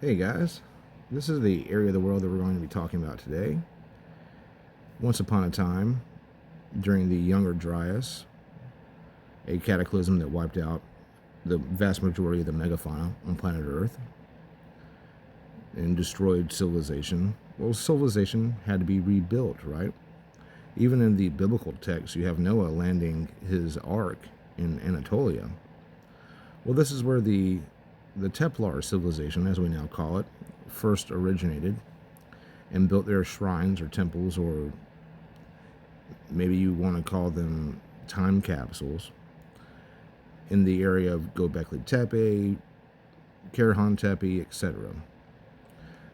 Hey guys, this is the area of the world that we're going to be talking about today. Once upon a time, during the Younger Dryas, a cataclysm that wiped out the vast majority of the megafauna on planet Earth and destroyed civilization. Well, civilization had to be rebuilt, right? Even in the biblical text, you have Noah landing his ark in Anatolia. Well, this is where the Templar civilization, as we now call it, first originated and built their shrines or temples, or maybe you want to call them time capsules, in the area of Göbekli Tepe, Karahan Tepe, etc.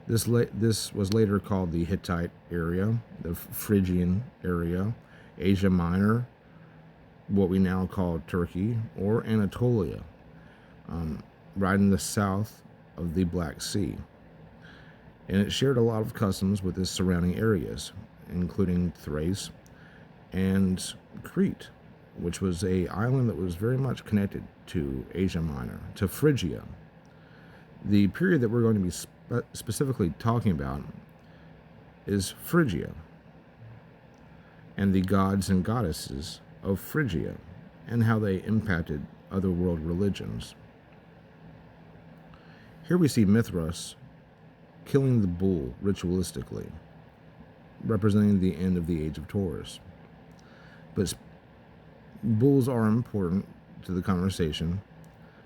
This was later called the Hittite area, the Phrygian area, Asia Minor, what we now call Turkey, or Anatolia, right in the south of the Black Sea. And it shared a lot of customs with its surrounding areas, including Thrace and Crete, which was an island that was very much connected to Asia Minor, to Phrygia. The period that we're going to be specifically talking about is Phrygia, and the gods and goddesses of Phrygia, and how they impacted other world religions. Here we see Mithras killing the bull ritualistically, representing the end of the age of Taurus. But bulls are important to the conversation,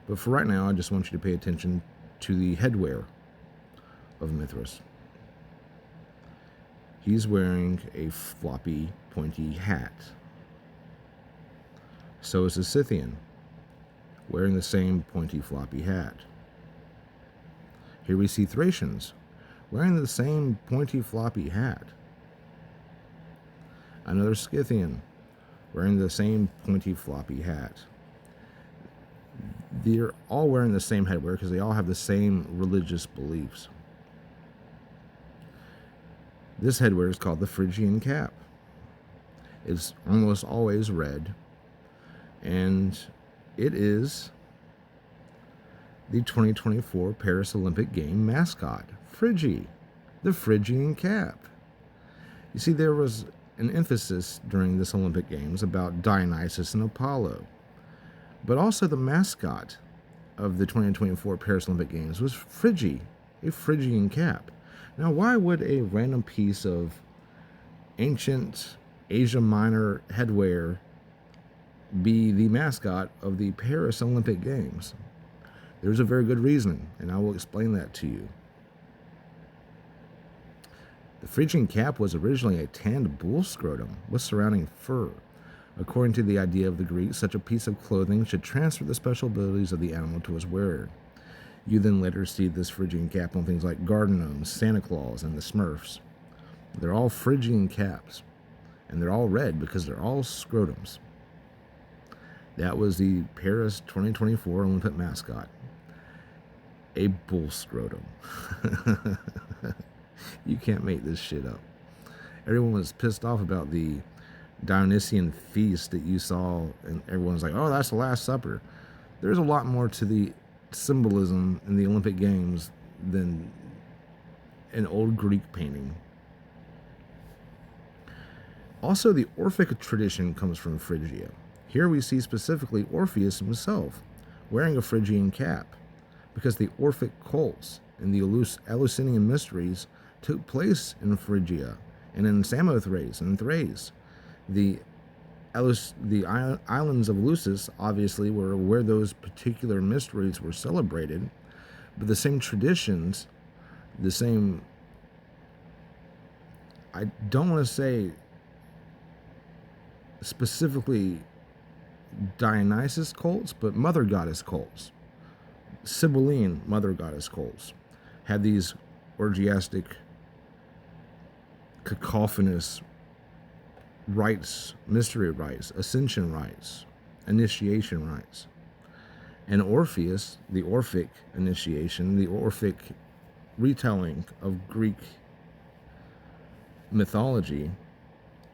but for right now, I just want you to pay attention to the headwear of Mithras. He's wearing a floppy, pointy hat. So is the Scythian, wearing the same pointy, floppy hat. Here we see Thracians wearing the same pointy, floppy hat. Another Scythian wearing the same pointy, floppy hat. They're all wearing the same headwear because they all have the same religious beliefs. This headwear is called the Phrygian cap. It's almost always red, and it is the 2024 Paris Olympic Game mascot, Phrygia, the Phrygian cap. You see, there was an emphasis during this Olympic Games about Dionysus and Apollo, but also the mascot of the 2024 Paris Olympic Games was Phrygia, a Phrygian cap. Now, why would a random piece of ancient Asia Minor headwear be the mascot of the Paris Olympic Games? There's a very good reason, and I will explain that to you. The Phrygian cap was originally a tanned bull scrotum with surrounding fur. According to the idea of the Greeks, such a piece of clothing should transfer the special abilities of the animal to its wearer. You then later see this Phrygian cap on things like garden gnomes, Santa Claus, and the Smurfs. They're all Phrygian caps, and they're all red because they're all scrotums. That was the Paris 2024 Olympic mascot. A bull scrotum. You can't make this shit up. Everyone was pissed off about the Dionysian feast that you saw, and everyone was like, oh, that's the Last Supper. There's a lot more to the symbolism in the Olympic Games than an old Greek painting. Also, the Orphic tradition comes from Phrygia. Here we see specifically Orpheus himself wearing a Phrygian cap, because the Orphic cults and the Eleusinian mysteries took place in Phrygia and in Samothrace and Thrace. The islands of Eleusis obviously were where those particular mysteries were celebrated, but the same traditions, the same, I don't want to say specifically Dionysus cults, but mother goddess cults, Cybelean mother goddess cults, had these orgiastic, cacophonous rites, mystery rites, ascension rites, initiation rites. And Orpheus, the Orphic initiation, the Orphic retelling of Greek mythology,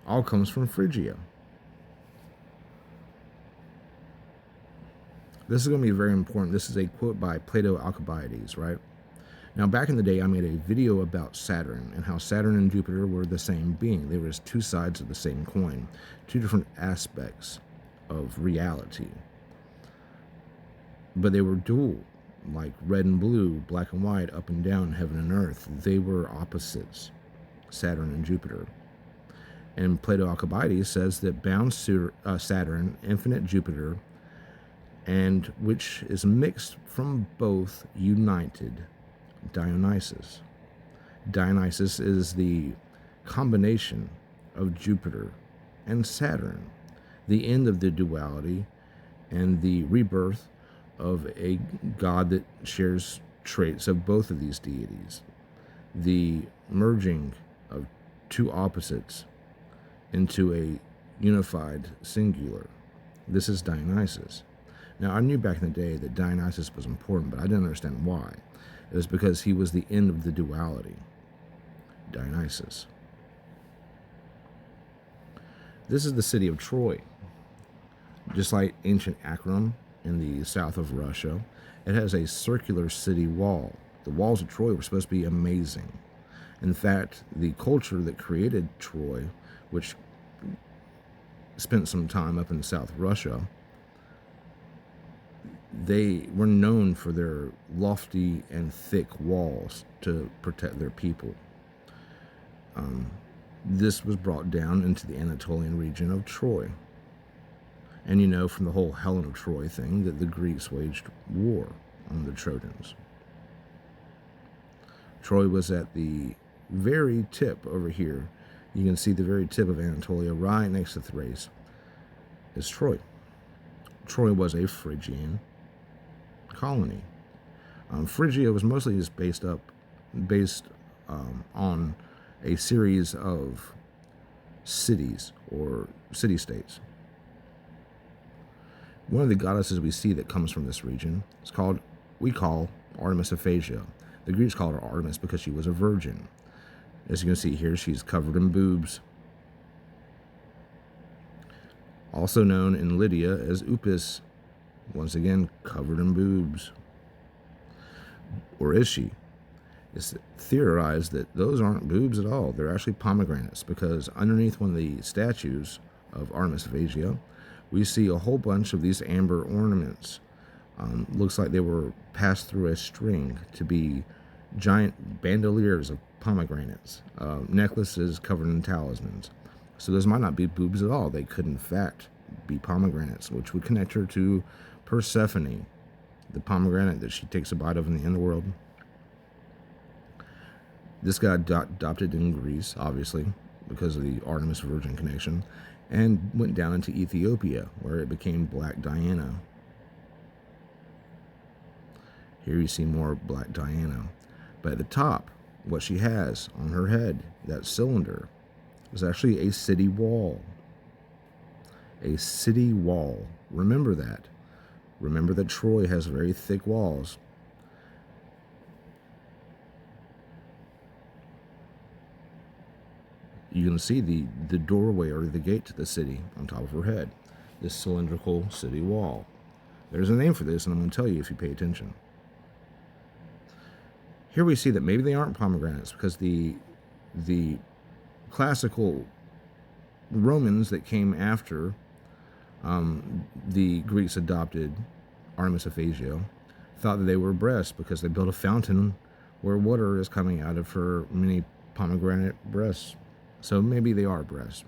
all comes from Phrygia. This is going to be very important. This is a quote by Plato Alcibiades, right? Now, back in the day, I made a video about Saturn and how Saturn and Jupiter were the same being. They were two sides of the same coin, two different aspects of reality. But they were dual, like red and blue, black and white, up and down, heaven and earth. They were opposites, Saturn and Jupiter. And Plato Alcibiades says that bound Saturn, infinite Jupiter, and which is mixed from both, united Dionysus. Dionysus is the combination of Jupiter and Saturn, the end of the duality and the rebirth of a god that shares traits of both of these deities, the merging of two opposites into a unified singular. This is Dionysus. Now, I knew back in the day that Dionysus was important, but I didn't understand why. It was because he was the end of the duality. Dionysus. This is the city of Troy. Just like ancient Akron in the south of Russia, it has a circular city wall. The walls of Troy were supposed to be amazing. In fact, the culture that created Troy, which spent some time up in South Russia, they were known for their lofty and thick walls to protect their people. This was brought down into the Anatolian region of Troy. And you know from the whole Helen of Troy thing that the Greeks waged war on the Trojans. Troy was at the very tip over here. You can see the very tip of Anatolia right next to Thrace is Troy. Troy was a Phrygian colony. Phrygia was mostly just based on a series of cities or city-states. One of the goddesses we see that comes from this region is we call Artemis of Phasia. The Greeks called her Artemis because she was a virgin. As you can see here, she's covered in boobs. Also known in Lydia as Upis, once again covered in boobs. Or is she? It's theorized that those aren't boobs at all. They're actually pomegranates, because underneath one of the statues of Artemis of Phasia, we see a whole bunch of these amber ornaments. Looks like they were passed through a string to be giant bandoliers of pomegranates, necklaces covered in talismans. So those might not be boobs at all. They could, in fact, be pomegranates, which would connect her to Persephone, the pomegranate that she takes a bite of in the underworld. This got adopted in Greece, obviously, because of the Artemis Virgin connection, and went down into Ethiopia, where it became Black Diana. Here you see more Black Diana. But at the top, what she has on her head, that cylinder, is actually a city wall. A city wall. Remember that. Remember that Troy has very thick walls. You can see the doorway or the gate to the city on top of her head. This cylindrical city wall. There's a name for this, and I'm going to tell you if you pay attention. Here we see that maybe they aren't pomegranates, because the classical Romans that came after the Greeks adopted Artemis of Phasia thought that they were breasts, because they built a fountain where water is coming out of her many pomegranate breasts. So maybe they are breasts.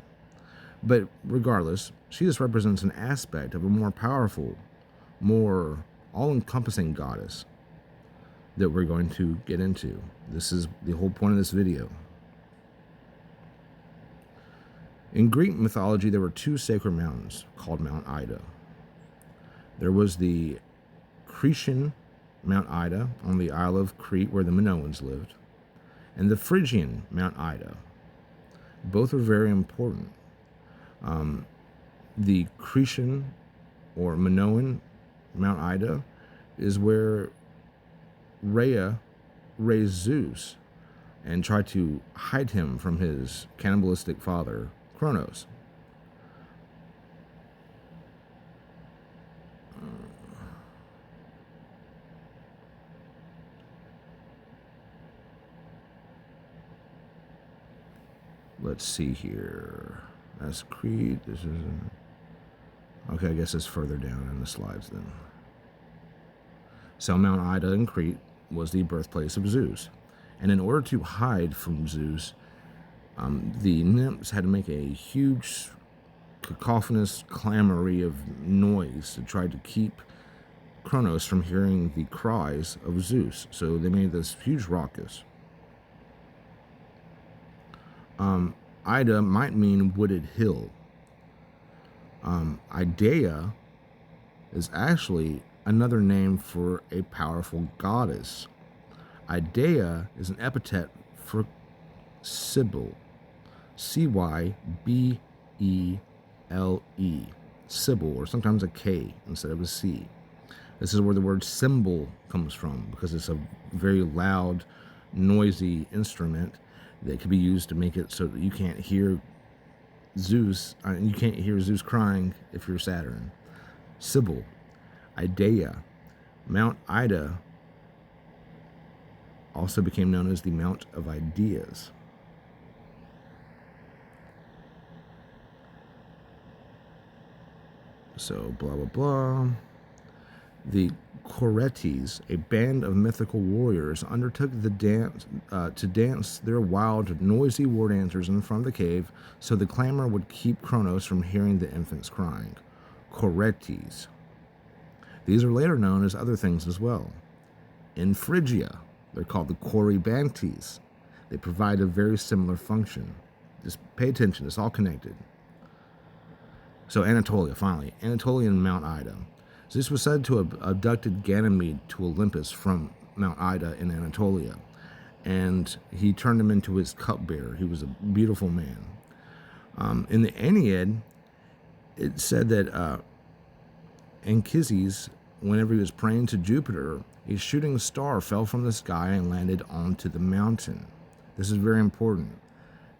But regardless, she just represents an aspect of a more powerful, more all-encompassing goddess that we're going to get into. This is the whole point of this video. In Greek mythology, there were two sacred mountains called Mount Ida. There was the Cretan Mount Ida on the Isle of Crete, where the Minoans lived, and the Phrygian Mount Ida. Both are very important. The Cretan or Minoan Mount Ida is where Rhea raised Zeus and tried to hide him from his cannibalistic father, Kronos. Let's see here. That's Crete. This is... Okay, I guess it's further down in the slides then. So Mount Ida in Crete was the birthplace of Zeus. And in order to hide from Zeus, the nymphs had to make a huge cacophonous clamory of noise to try to keep Kronos from hearing the cries of Zeus. So they made this huge ruckus. Ida might mean wooded hill. Idea is actually another name for a powerful goddess. Idea is an epithet for Cybele. Cybele. Cybele, or sometimes a K instead of a C. This is where the word cymbal comes from, because it's a very loud, noisy instrument that could be used to make it so that you can't hear Zeus. You can't hear Zeus crying if you're Saturn. Cybele, Idea, Mount Ida also became known as the Mount of Ideas. So blah blah blah. The Choretes, a band of mythical warriors, undertook the dance to dance their wild, noisy war dancers in front of the cave, so the clamor would keep Kronos from hearing the infants crying. Choretes. These are later known as other things as well. In Phrygia, they're called the Corybantes. They provide a very similar function. Just pay attention, it's all connected. So Anatolia, finally. Anatolia and Mount Ida. Zeus was said to have abducted Ganymede to Olympus from Mount Ida in Anatolia, and he turned him into his cupbearer. He was a beautiful man. In the Aeneid, it said that Anchises, whenever he was praying to Jupiter, a shooting star fell from the sky and landed onto the mountain. This is very important.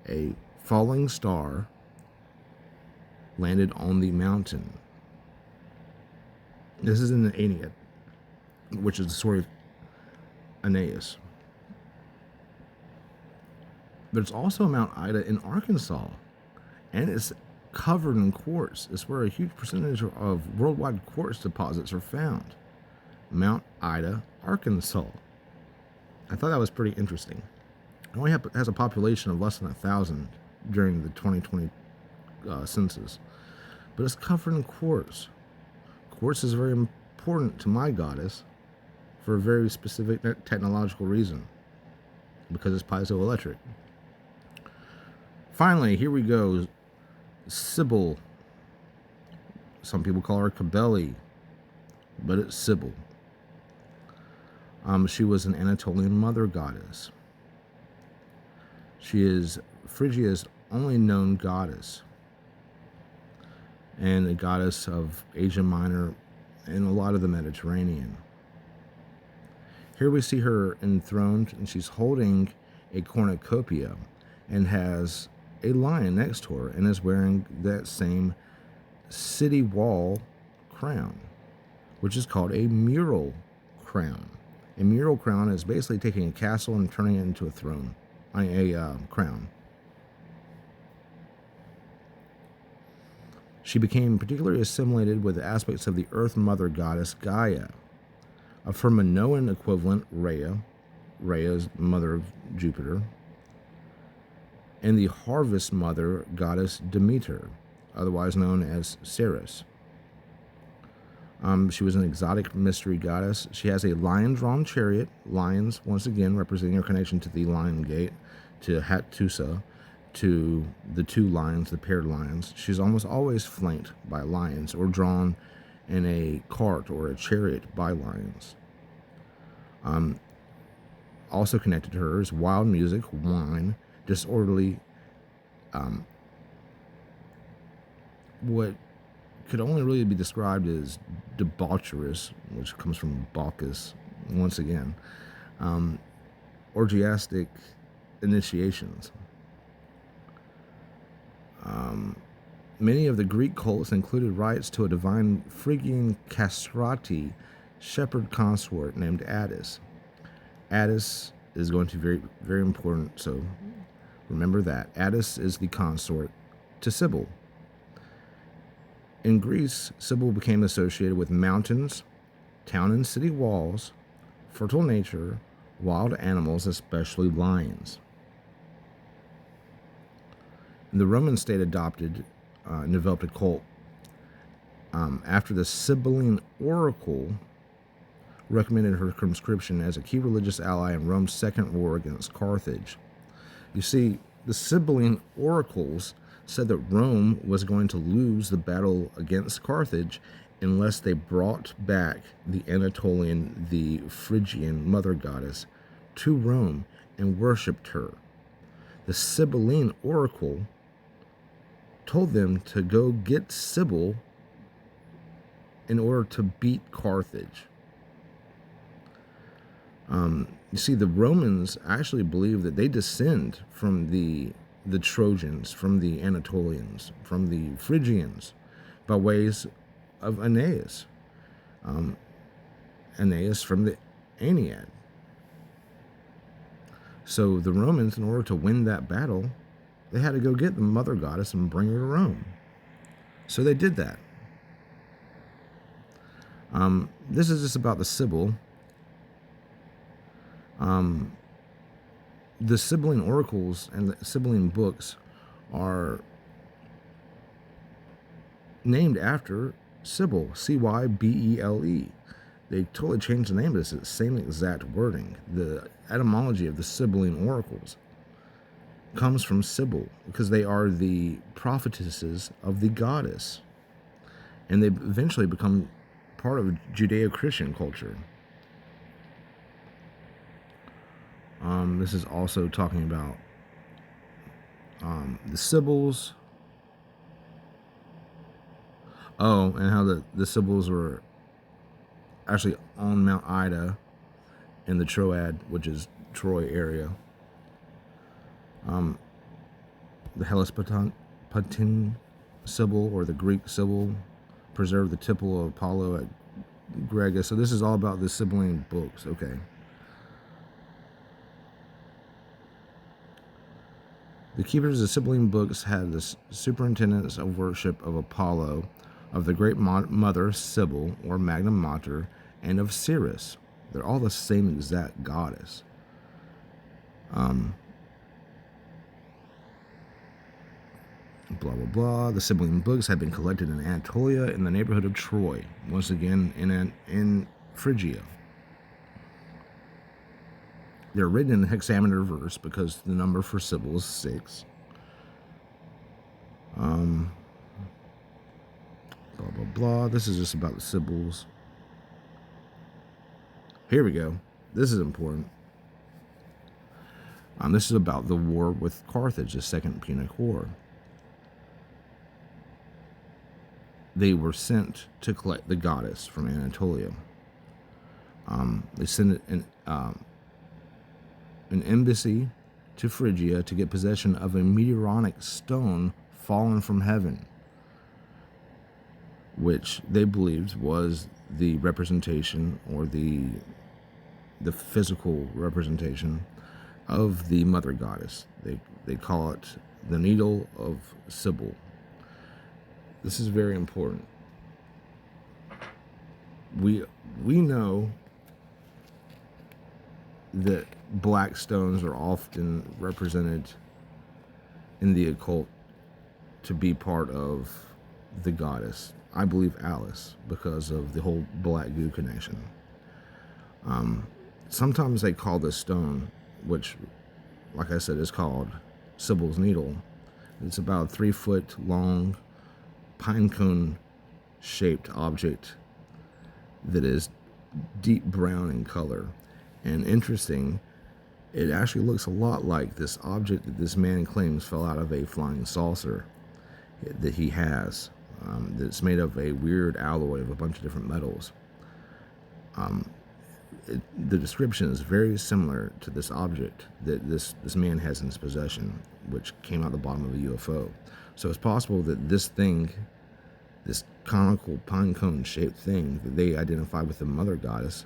A falling star landed on the mountain. This is in the Aeneid, which is the story of Aeneas. There's also Mount Ida in Arkansas, and it's covered in quartz. It's where a huge percentage of worldwide quartz deposits are found. Mount Ida, Arkansas. I thought that was pretty interesting. It only has a population of less than 1,000 during the 2020 census, but it's covered in quartz. Quartz is very important to my goddess for a very specific technological reason, because it's piezoelectric. Finally, here we go. Cybele. Some people call her Cybele, but it's Cybele. She was an Anatolian mother goddess. She is Phrygia's only known goddess, and a goddess of Asia Minor and a lot of the Mediterranean. Here we see her enthroned, and she's holding a cornucopia and has a lion next to her, and is wearing that same city wall crown, which is called a mural crown. A mural crown is basically taking a castle and turning it into a throne, a crown. She became particularly assimilated with the aspects of the Earth Mother goddess Gaia, of her Minoan equivalent Rhea, Rhea's mother of Jupiter, and the Harvest Mother goddess Demeter, otherwise known as Ceres. She was an exotic mystery goddess. She has a lion-drawn chariot, lions once again representing her connection to the Lion Gate, to Hattusa, to the two lions, the paired lions. She's almost always flanked by lions, or drawn in a cart or a chariot by lions. Also connected to her is wild music, wine, disorderly, what could only really be described as debaucherous, which comes from Bacchus, once again, orgiastic initiations. Many of the Greek cults included rites to a divine Phrygian castrati shepherd consort named Attis. Attis is going to be very, very important, so Remember that. Attis is the consort to Cybele. In Greece, Cybele became associated with mountains, town and city walls, fertile nature, wild animals, especially lions. The Roman state adopted and developed a cult after the Cybelean oracle recommended her conscription as a key religious ally in Rome's second war against Carthage. You see, the Cybelean oracles said that Rome was going to lose the battle against Carthage unless they brought back the Anatolian, the Phrygian mother goddess, to Rome and worshipped her. The Cybelean oracle told them to go get Cybele in order to beat Carthage. You see, the Romans actually believe that they descend from the Trojans, from the Anatolians, from the Phrygians, by ways of Aeneas. Aeneas from the Aeneid. So the Romans, in order to win that battle, they had to go get the mother goddess and bring her to Rome. So they did that. This is just about the Cybele. The Cybelean oracles and the Cybelean books are named after Cybele, Cybele. They totally changed the name, but it's the same exact wording. The etymology of the Cybelean oracles comes from Cybele because they are the prophetesses of the goddess. And they eventually become part of Judeo-Christian culture. This is also talking about the Sibyls. Oh, and how the Sibyls were actually on Mount Ida in the Troad, which is Troy area. The Hellespontine Sibyl, or the Greek Sibyl, preserved the temple of Apollo at Grega. So this is all about the Cybelean books. Okay. The keepers of the Cybelean books had the superintendence of worship of Apollo, of the great mother Cybele, or Magna Mater, and of Osiris. They're all the same exact goddess. Blah, blah, blah. The Cybelean books had been collected in Anatolia in the neighborhood of Troy, once again in Phrygia. They're written in hexameter verse because the number for Cybele is 6. Blah, blah, blah. This is just about the Sibyls. Here we go. This is important. This is about the war with Carthage, the Second Punic War. They were sent to collect the goddess from Anatolia. They sent an embassy to Phrygia to get possession of a meteoric stone fallen from heaven, which they believed was the representation, or the physical representation of the mother goddess. They call it the needle of Cybele. This is very important. We know that black stones are often represented in the occult to be part of the goddess. I believe Alice, because of the whole black goo connection. Sometimes they call this stone, which, like I said, is called Cybele's needle. It's about a 3-foot long pine cone shaped object that is deep brown in color. And interesting, it actually looks a lot like this object that this man claims fell out of a flying saucer that he has. That's made of a weird alloy of a bunch of different metals. The description is very similar to this object that this man has in his possession, which came out the bottom of a UFO. So it's possible that this thing, this conical pine cone shaped thing that they identified with the mother goddess,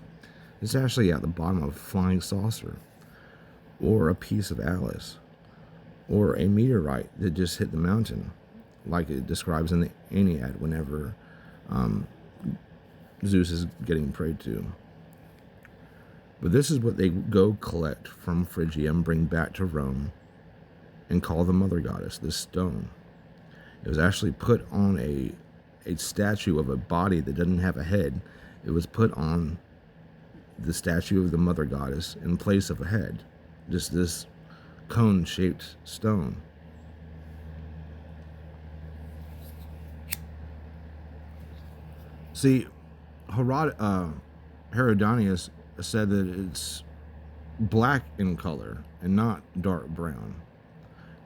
is actually at the bottom of a flying saucer, or a piece of Alice, or a meteorite that just hit the mountain, like it describes in the Aeneid whenever Zeus is getting prayed to. But this is what they go collect from Phrygia and bring back to Rome and call the mother goddess, this stone. It was actually put on a statue of a body that doesn't have a head. It was put on the statue of the mother goddess in place of a head. Just this cone-shaped stone. See, Herodotus said that it's black in color and not dark brown,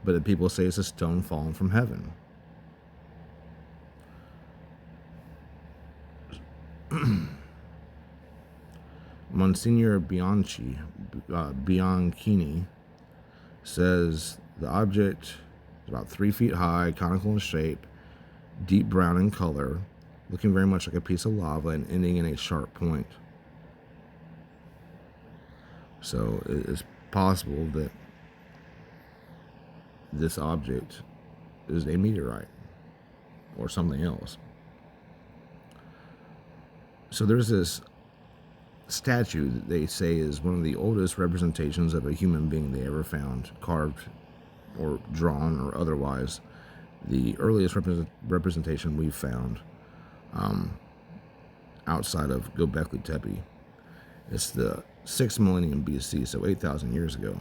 but that people say it's a stone fallen from heaven. Monsignor Bianchini says the object is about 3 feet high, conical in shape, deep brown in color, looking very much like a piece of lava and ending in a sharp point. So it's possible that this object is a meteorite or something else. So there's this statue that they say is one of the oldest representations of a human being they ever found, carved or drawn or otherwise. The earliest representation we've found outside of Göbekli Tepe. It's the 6th millennium BC, so 8,000 years ago.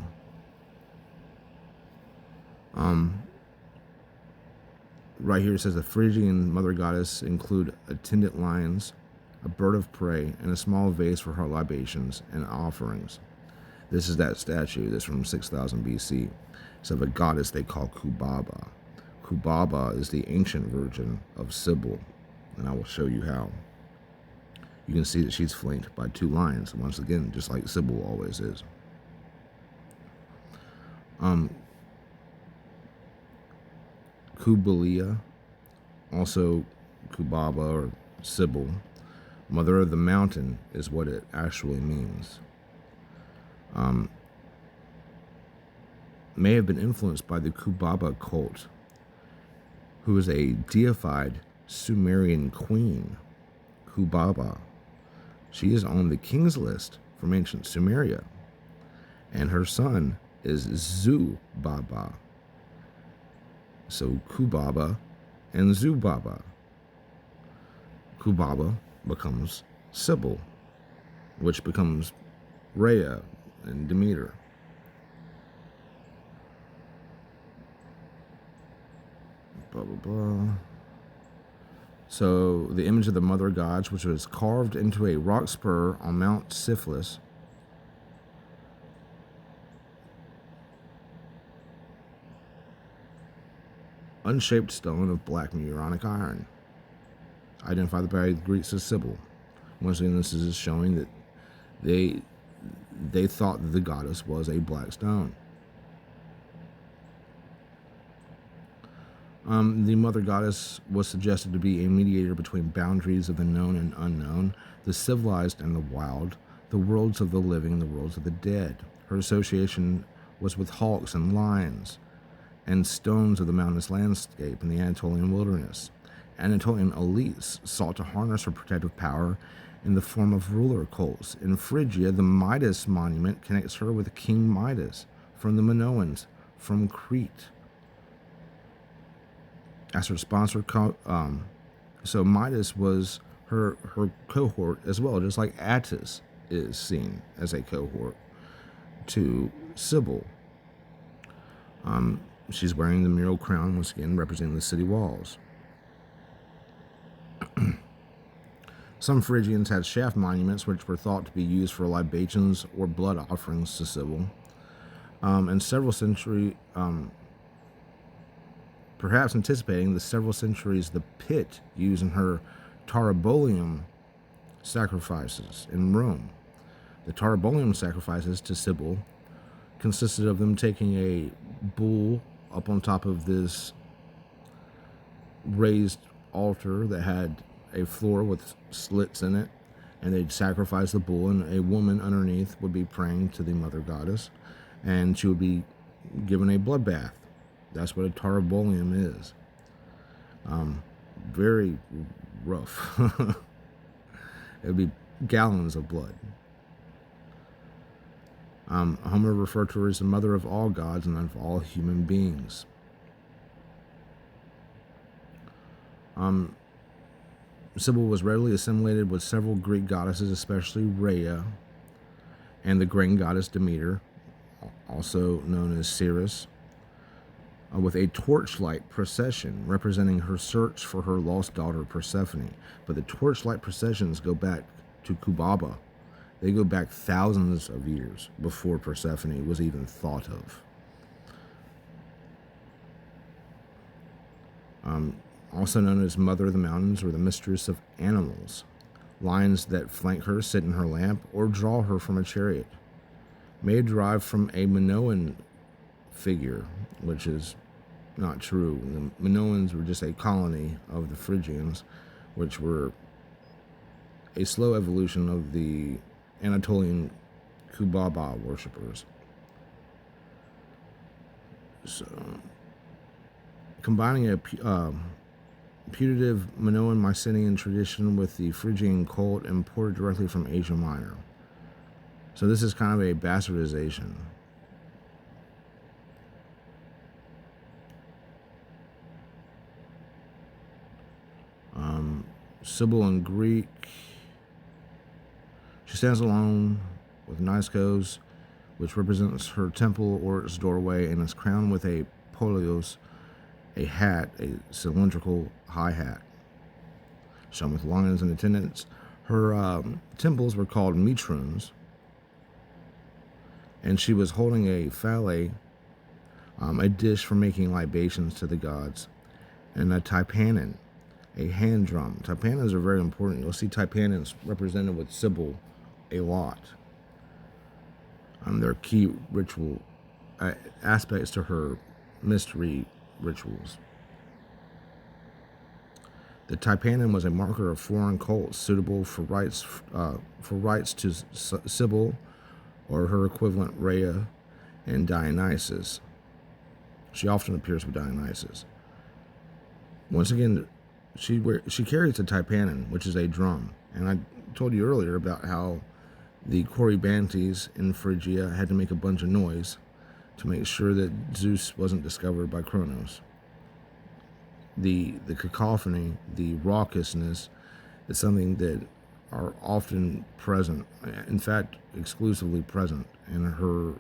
Right here it says the Phrygian mother goddess include attendant lions, a bird of prey, and a small vase for her libations and offerings. This is that statue that's from 6000 BC. It's of a goddess they call Kubaba. Kubaba is the ancient version of Cybele, and I will show you how. You can see that she's flanked by 2 lions, once again, just like Cybele always is. Kubelia, also Kubaba or Cybele, mother of the mountain, is what it actually means. May have been influenced by the Kubaba cult, who is a deified Sumerian queen, Kubaba. She is on the king's list from ancient Sumeria, and her son is Zubaba. So Kubaba and Zubaba. Kubaba becomes Cybele, which becomes Rhea and Demeter. Blah, blah, blah. So the image of the mother gods, which was carved into a rock spur on Mount Siphilis, unshaped stone of black Muronic iron, identified by the Greeks as Cybele. Once again, this is showing that they thought that the goddess was a black stone. The mother goddess was suggested to be a mediator between boundaries of the known and unknown, the civilized and the wild, the worlds of the living and the worlds of the dead. Her association was with hawks and lions and stones of the mountainous landscape in the Anatolian wilderness. Anatolian elites sought to harness her protective power in the form of ruler cults. In Phrygia, the Midas monument connects her with King Midas from the Minoans from Crete as her sponsor. So Midas was her cohort as well, just like Attis is seen as a cohort to Cybele. She's wearing the mural crown, once again representing the city walls. Some Phrygians had shaft monuments, which were thought to be used for libations or blood offerings to Cybele. And several centuries, perhaps anticipating the several centuries, the pit used in her Taurobolium sacrifices in Rome. The Taurobolium sacrifices to Cybele consisted of them taking a bull up on top of this raised altar that had a floor with slits in it, and they'd sacrifice the bull, and a woman underneath would be praying to the mother goddess, and she would be given a bloodbath That's what a tarabolium is. Very rough. It would be gallons of blood. Homer referred to her as the mother of all gods and of all human beings. Cybele was readily assimilated with several Greek goddesses, especially Rhea and the grain goddess Demeter, also known as Ceres, with a torchlight procession representing her search for her lost daughter Persephone. But the torchlight processions go back to Kubaba. They go back thousands of years before Persephone was even thought of. Also known as Mother of the Mountains or the Mistress of Animals. Lions that flank her sit in her lamp or draw her from a chariot. May derive from a Minoan figure, which is not true. The Minoans were just a colony of the Phrygians, which were a slow evolution of the Anatolian Kubaba worshippers. So, combining a putative Minoan Mycenaean tradition with the Phrygian cult imported directly from Asia Minor. So this is kind of a bastardization. Cybele in Greek. She stands alone with Niskos, which represents her temple or its doorway, and is crowned with a polios, a hat, a cylindrical high hat, some with lions in attendance. Her temples were called mitrons, and she was holding a phallus, a dish for making libations to the gods, and a taipanon, a hand drum. Taipanons are very important. You'll see taipanons represented with Cybele a lot. They're key ritual aspects to her mystery rituals. The taipanon was a marker of foreign cults suitable for rites to Cybele or her equivalent Rhea and Dionysus. She often appears with Dionysus. Once again, she carries a taipanon, which is a drum. And I told you earlier about how the Corybantes in Phrygia had to make a bunch of noise to make sure that Zeus wasn't discovered by Kronos. The cacophony, the raucousness, is something that are often present, in fact, exclusively present in her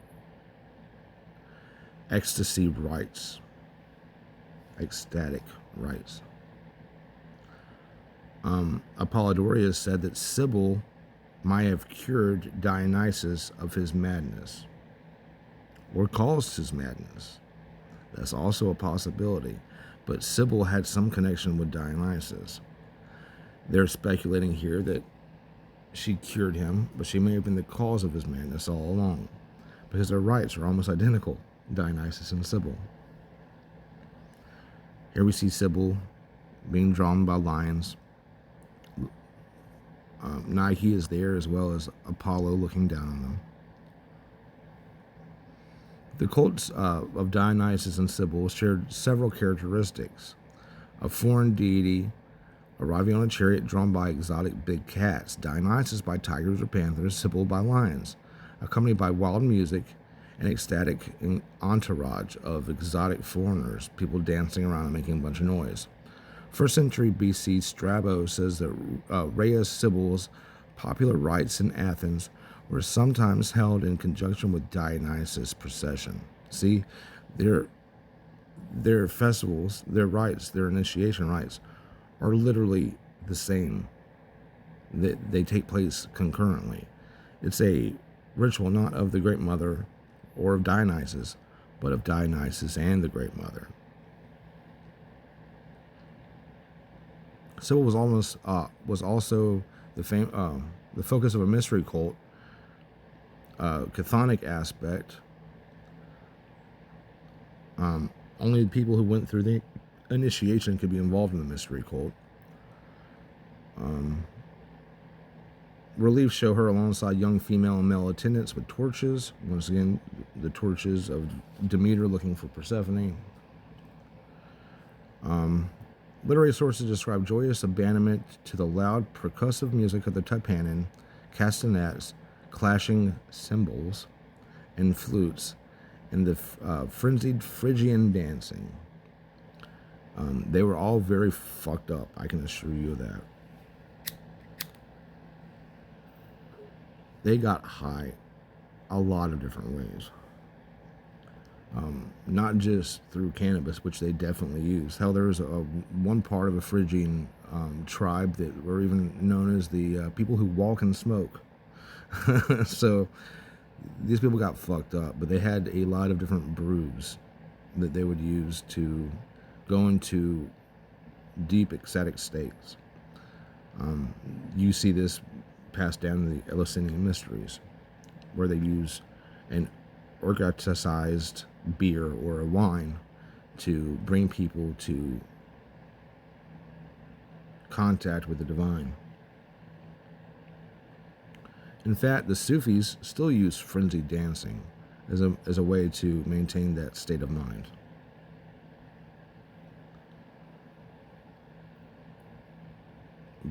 ecstasy rites, ecstatic rites. Apollodorus said that Cybele might have cured Dionysus of his madness, or caused his madness. That's also a possibility. But Cybele had some connection with Dionysus. They're speculating here that she cured him, but she may have been the cause of his madness all along, because their rites are almost identical, Dionysus and Cybele. Here we see Cybele being drawn by lions. Nike is there, as well as Apollo looking down on them. The cults of Dionysus and Cybele shared several characteristics. A foreign deity arriving on a chariot drawn by exotic big cats, Dionysus by tigers or panthers, Cybele by lions, accompanied by wild music and ecstatic entourage of exotic foreigners, people dancing around and making a bunch of noise. 1st century BC, Strabo says that Rhea Cybele's popular rites in Athens were sometimes held in conjunction with Dionysus' procession. See, their festivals, their rites, their initiation rites are literally the same. They take place concurrently. It's a ritual not of the Great Mother or of Dionysus, but of Dionysus and the Great Mother. Cybele was also the focus of a mystery cult, chthonic aspect. Only people who went through the initiation could be involved in the mystery cult. Reliefs show her alongside young female and male attendants with torches. Once again, the torches of Demeter looking for Persephone. Literary sources describe joyous abandonment to the loud, percussive music of the tympanum, castanets, clashing cymbals, and flutes, and the frenzied Phrygian dancing. They were all very fucked up, I can assure you of that. They got high a lot of different ways. Not just through cannabis, which they definitely used. Hell, there's one part of a Phrygian tribe that were even known as the people who walk and smoke. So these people got fucked up, but they had a lot of different brews that they would use to go into deep ecstatic states. You see this passed down in the Eleusinian mysteries, where they use an orgasticized beer or a wine to bring people to contact with the divine. In fact, the Sufis still use frenzied dancing as a way to maintain that state of mind.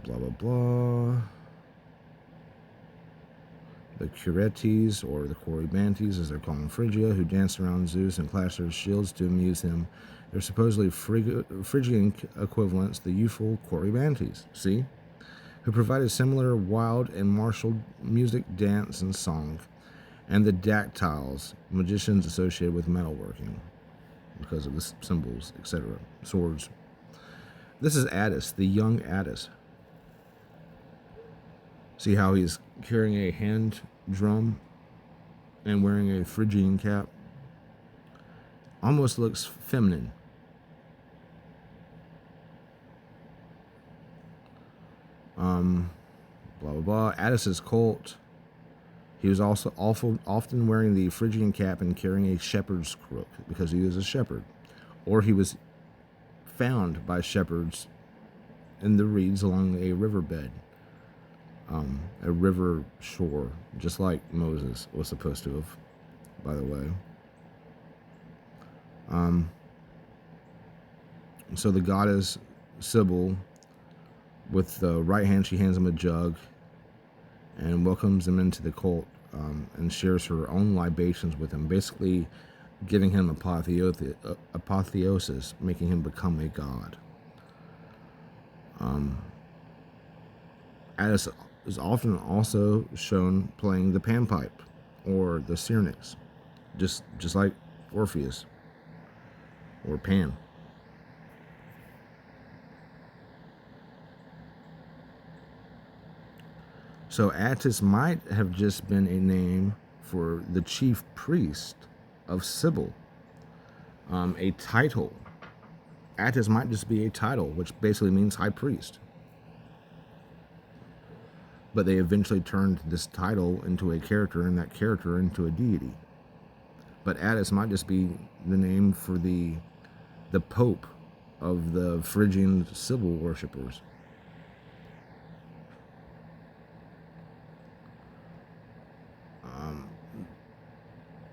Blah, blah, blah. The Curetes, or the Corybantes, as they're called in Phrygia, who dance around Zeus and clash their shields to amuse him. They're supposedly Phrygian equivalents, the youthful Corybantes, see? Who provided similar wild and martial music, dance, and song. And the Dactyls, magicians associated with metalworking, because of the symbols, etc., swords. This is Attis, the young Attis. See how he's carrying a hand drum and wearing a Phrygian cap? Almost looks feminine. Blah, blah, blah. Attis's cult. He was also often wearing the Phrygian cap and carrying a shepherd's crook because he was a shepherd. Or he was found by shepherds in the reeds along a riverbed. A river shore, just like Moses was supposed to have, by the way. So the goddess Cybele, with the right hand, she hands him a jug and welcomes him into the cult, and shares her own libations with him, basically giving him apotheosis, making him become a god. Attis is often also shown playing the panpipe or the syrinx, just like Orpheus or Pan. So Attis might have just been a name for the chief priest of Cybele, a title. Attis might just be a title, which basically means high priest. But they eventually turned this title into a character, and that character into a deity. But Attis might just be the name for the pope of the Phrygian Cybele worshippers.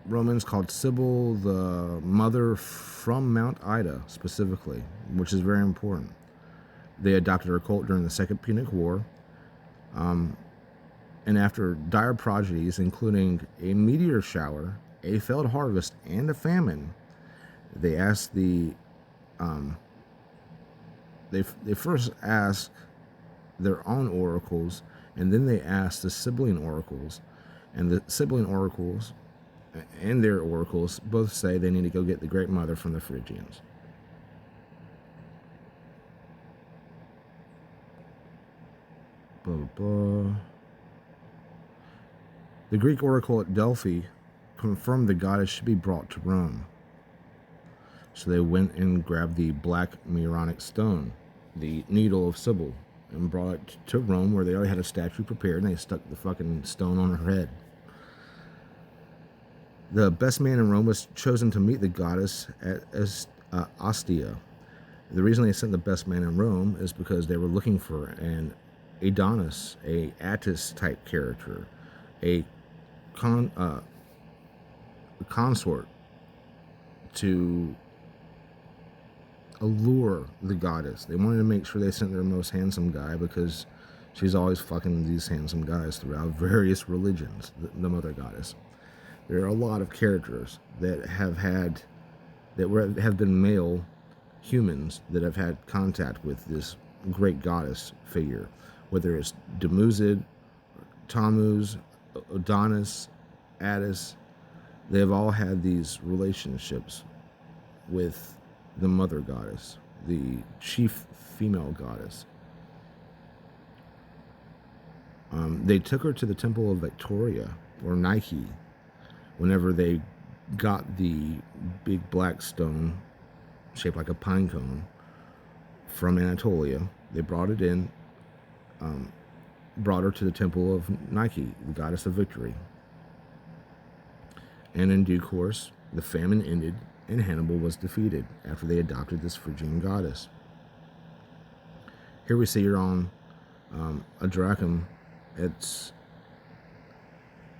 Romans called Cybele the mother from Mount Ida, specifically, which is very important. They adopted her cult during the Second Punic War. And after dire prodigies, including a meteor shower, a failed harvest, and a famine, they asked they first asked their own oracles, and then they asked the Sibylline oracles, and the Sibylline oracles and their oracles both say they need to go get the Great Mother from the Phrygians. Blah, blah, blah. The Greek oracle at Delphi confirmed the goddess should be brought to Rome. So they went and grabbed the black Meuronic stone, the needle of Cybele, and brought it to Rome, where they already had a statue prepared, and they stuck the fucking stone on her head. The best man in Rome was chosen to meet the goddess at Ostia. The reason they sent the best man in Rome is because they were looking for an Adonis, a Attis type character, a consort to allure the goddess. They wanted to make sure they sent their most handsome guy, because she's always fucking these handsome guys throughout various religions, the mother goddess. There are a lot of characters that have been male humans that have had contact with this great goddess figure, whether it's Damuzid, Tammuz, Adonis, Attis. They have all had these relationships with the mother goddess, the chief female goddess. They took her to the temple of Victoria, or Nike, whenever they got the big black stone shaped like a pine cone from Anatolia. They brought it in, brought her to the temple of Nike, the goddess of victory. And in due course, the famine ended and Hannibal was defeated after they adopted this Phrygian goddess. Here we see her on a drachm. It's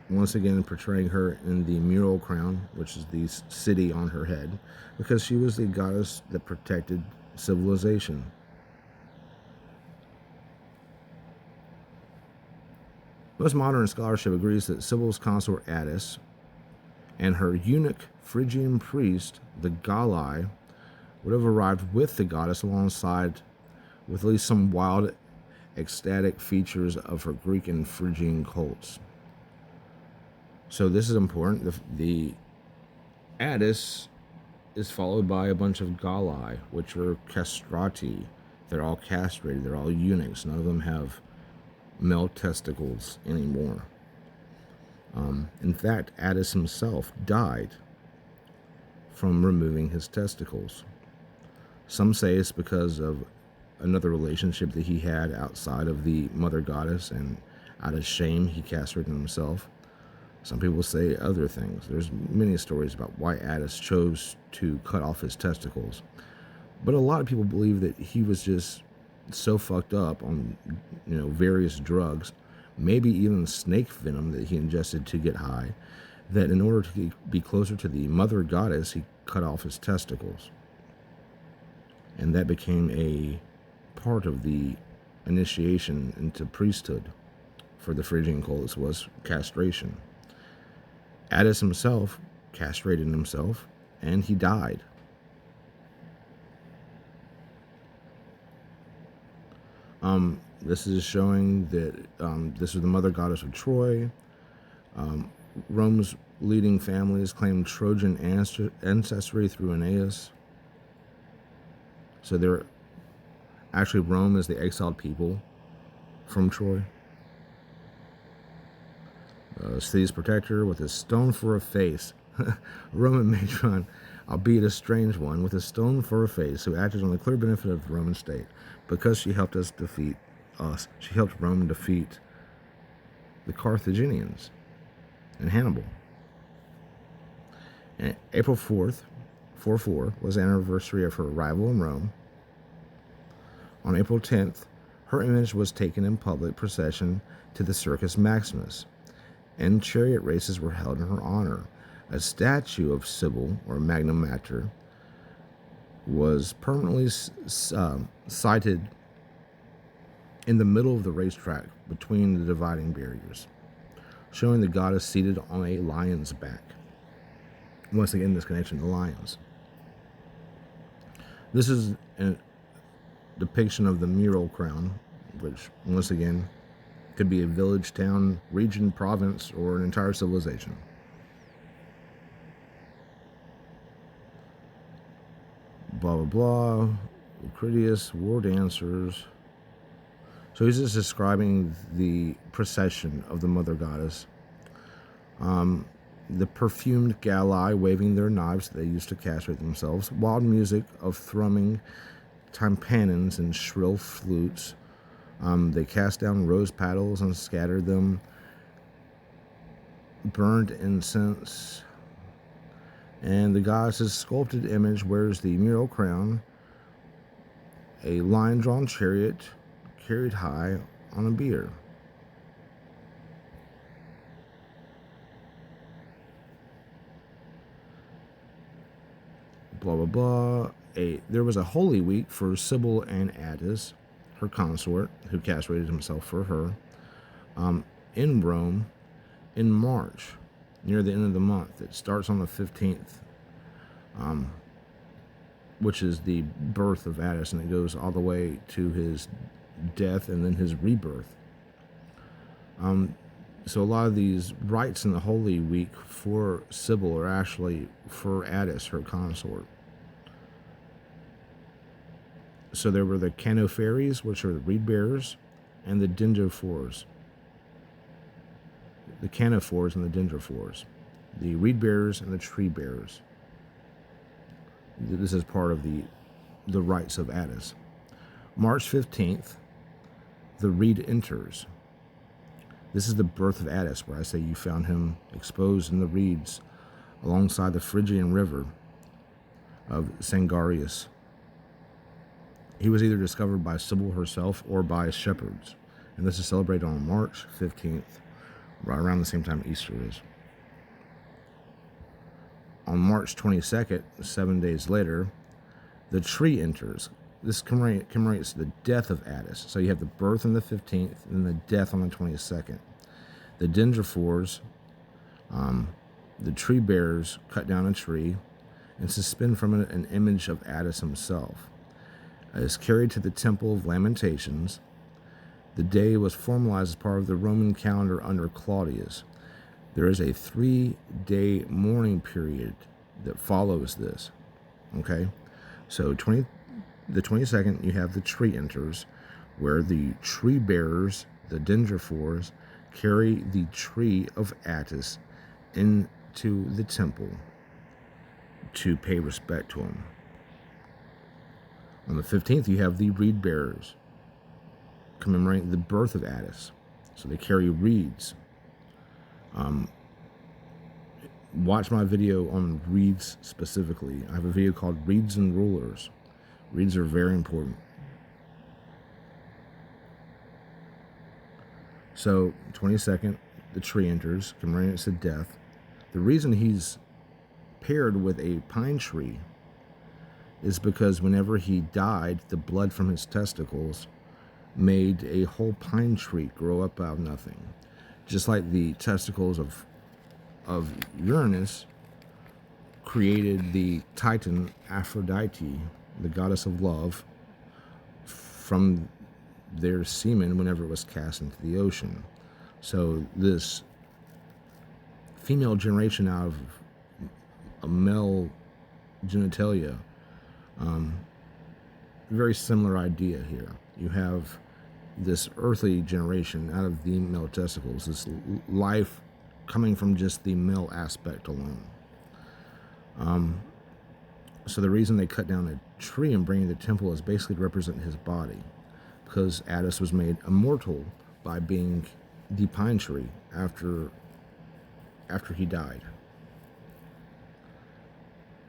once again portraying her in the mural crown, which is the city on her head, because she was the goddess that protected civilization. Most modern scholarship agrees that Cybele's consort Attis and her eunuch Phrygian priest, the Gaii, would have arrived with the goddess alongside, with at least some wild, ecstatic features of her Greek and Phrygian cults. So this is important. The Attis is followed by a bunch of Gaii, which are castrati. They're all castrated. They're all eunuchs. None of them have male testicles anymore. In fact, Attis himself died from removing his testicles. Some say it's because of another relationship that he had outside of the mother goddess, and out of shame he castrated himself. Some people say other things. There's many stories about why Attis chose to cut off his testicles. But a lot of people believe that he was just so fucked up on, various drugs, maybe even snake venom that he ingested to get high, that in order to be closer to the mother goddess, he cut off his testicles. And that became a part of the initiation into priesthood for the Phrygian cults, was castration. Attis himself castrated himself, and he died. This is showing that this is the mother goddess of Troy. Rome's leading families claimed Trojan ancestry through Aeneas. So they're actually, Rome is the exiled people from Troy. City's protector with a stone for a face. Roman matron, albeit a strange one, with a stone for a face, who acted on the clear benefit of the Roman state. Because she helped she helped Rome defeat the Carthaginians and Hannibal. And April 4th, 44, was the anniversary of her arrival in Rome. On April 10th, her image was taken in public procession to the Circus Maximus, and chariot races were held in her honor. A statue of Cybele, or Magna Mater, was permanently sited in the middle of the racetrack between the dividing barriers, showing the goddess seated on a lion's back. Once again, this connection to lions. This is a depiction of the mural crown, which, once again, could be a village, town, region, province, or an entire civilization. Blah, blah, blah. Critias, war dancers. So he's just describing the procession of the mother goddess. The perfumed Galli waving their knives that they used to castrate themselves. Wild music of thrumming tympanons and shrill flutes. They cast down rose petals and scattered them. Burned incense. And the goddess's sculpted image wears the mural crown, a lion-drawn chariot carried high on a bier. blah, blah, blah. There was a holy week for Cybele and Attis, her consort, who castrated himself for her, in Rome in March, near the end of the month. It starts on the 15th, which is the birth of Attis, and it goes all the way to his death and then his rebirth. So a lot of these rites in the Holy Week for Cybele are actually for Attis, her consort. So there were the Canopheres, which are the reed bearers, and the Dendrophores. The Canophores and the Dendrophores. The reed bearers and the tree bearers. This is part of the rites of Attis. March 15th, the reed enters. This is the birth of Attis, where I say you found him exposed in the reeds alongside the Phrygian river of Sangarius. He was either discovered by Cybele herself or by shepherds, and this is celebrated on March 15th, right around the same time Easter is. On March 22nd, 7 days later, the tree enters. This commemorates the death of Attis. So you have the birth on the 15th and the death on the 22nd. The Dendrophores, the tree bearers, cut down a tree and suspend from it an image of Attis himself. It is carried to the Temple of Lamentations. The day was formalized as part of the Roman calendar under Claudius. There is a 3-day mourning period that follows this. Okay? So the 22nd, you have the tree enters, where the tree bearers, the Dendrophores, carry the tree of Attis into the temple to pay respect to him. On the 15th, you have the reed bearers, commemorating the birth of Attis. So they carry reeds. Watch my video on reeds specifically. I have a video called Reeds and Rulers. Reeds are very important. So, 22nd, the tree enters, commemorating its death. The reason he's paired with a pine tree is because whenever he died, the blood from his testicles made a whole pine tree grow up out of nothing. Just like the testicles of Uranus created the Titan Aphrodite, the goddess of love, from their semen whenever it was cast into the ocean. So this female generation out of a male genitalia, very similar idea here. You have this earthly generation out of the male testicles, this life coming from just the male aspect alone. So the reason they cut down a tree and bring it to the temple is basically to represent his body, because Attis was made immortal by being the pine tree after he died.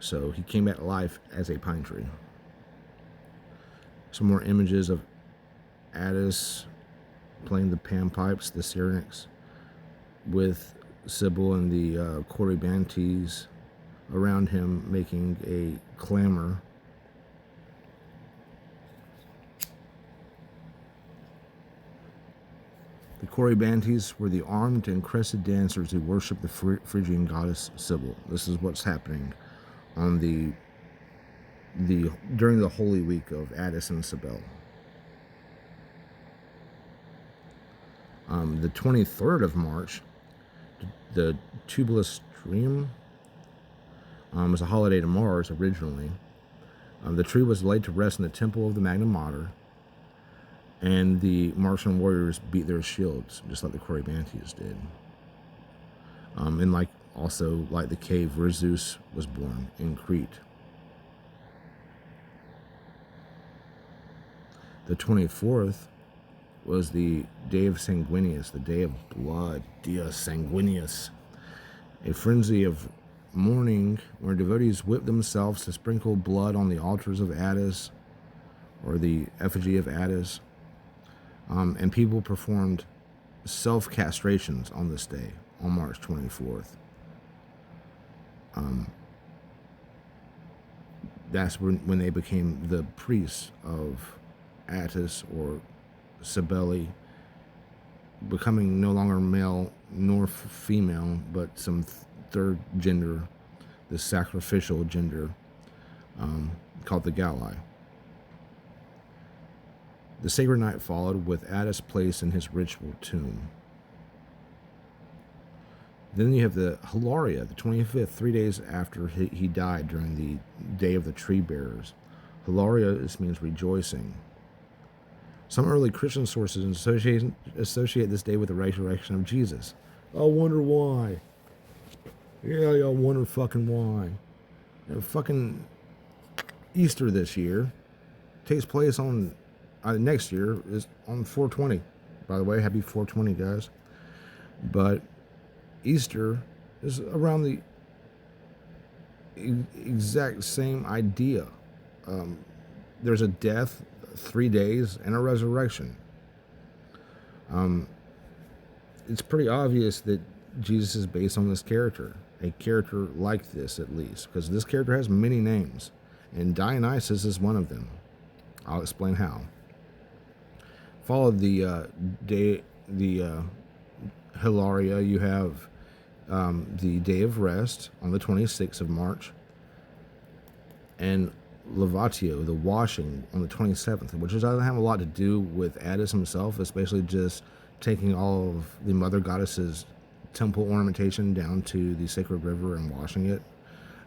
So he came back to life as a pine tree. Some more images of Attis playing the panpipes, the syrinx, with Cybele and the Corybantes around him making a clamor. The Corybantes were the armed and crested dancers who worshiped the Phrygian goddess Cybele. This is what's happening on during the Holy Week of Attis and Cybele. The 23rd of March, the Tubulus Trium, was a holiday to Mars originally. The tree was laid to rest in the temple of the Magna Mater, and the Martian warriors beat their shields, just like the Corybantes did. And like the cave where Zeus was born in Crete. The 24th was the day of Sanguinius, the day of blood, Dia Sanguinius, a frenzy of mourning where devotees whipped themselves to sprinkle blood on the altars of Attis, or the effigy of Attis, and people performed self-castrations on this day, on March 24th. that's when they became the priests of Attis or Cybele, becoming no longer male nor female, but some third gender, the sacrificial gender, called the Gaia. The sacred night followed, with Attis placed in his ritual tomb. Then you have the Hilaria, the 25th, 3 days after he died, during the Day of the Tree Bearers. Hilaria, this means rejoicing. Some early Christian sources associate this day with the resurrection of Jesus. I wonder why. Yeah, y'all wonder fucking why. Fucking Easter this year takes place on, next year is on 420. By the way, happy 420, guys. But Easter is around the exact same idea. There's a death, 3 days, and a resurrection. It's pretty obvious that Jesus is based on this character, a character like this at least, because this character has many names, and Dionysus is one of them. I'll explain how. Followed the Hilaria, you have the Day of Rest on the 26th of March, and Levatio, the washing, on the 27th, which doesn't have a lot to do with Attis himself. It's basically just taking all of the mother goddess's temple ornamentation down to the sacred river and washing it.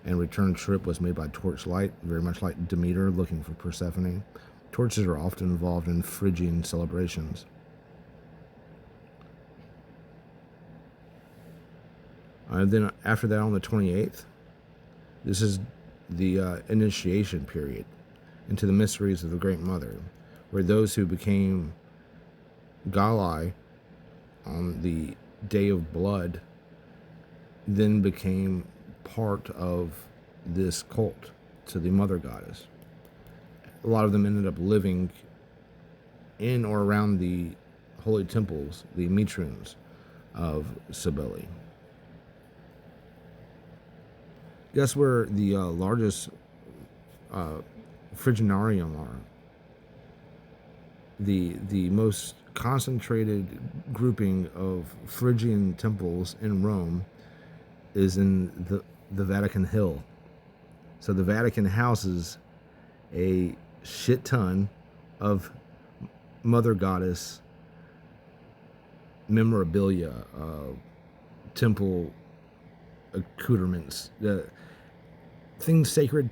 And return trip was made by torchlight, very much like Demeter looking for Persephone. Torches are often involved in Phrygian celebrations. Then after that, on the 28th, this is the initiation period into the mysteries of the Great Mother, where those who became Gaia on the Day of Blood then became part of this cult to the Mother Goddess. A lot of them ended up living in or around the holy temples, the mitrums of Cybele. Guess where the largest Phrygianarium are? The most concentrated grouping of Phrygian temples in Rome is in the Vatican Hill. So the Vatican houses a shit ton of Mother Goddess memorabilia, temple accoutrements, things sacred.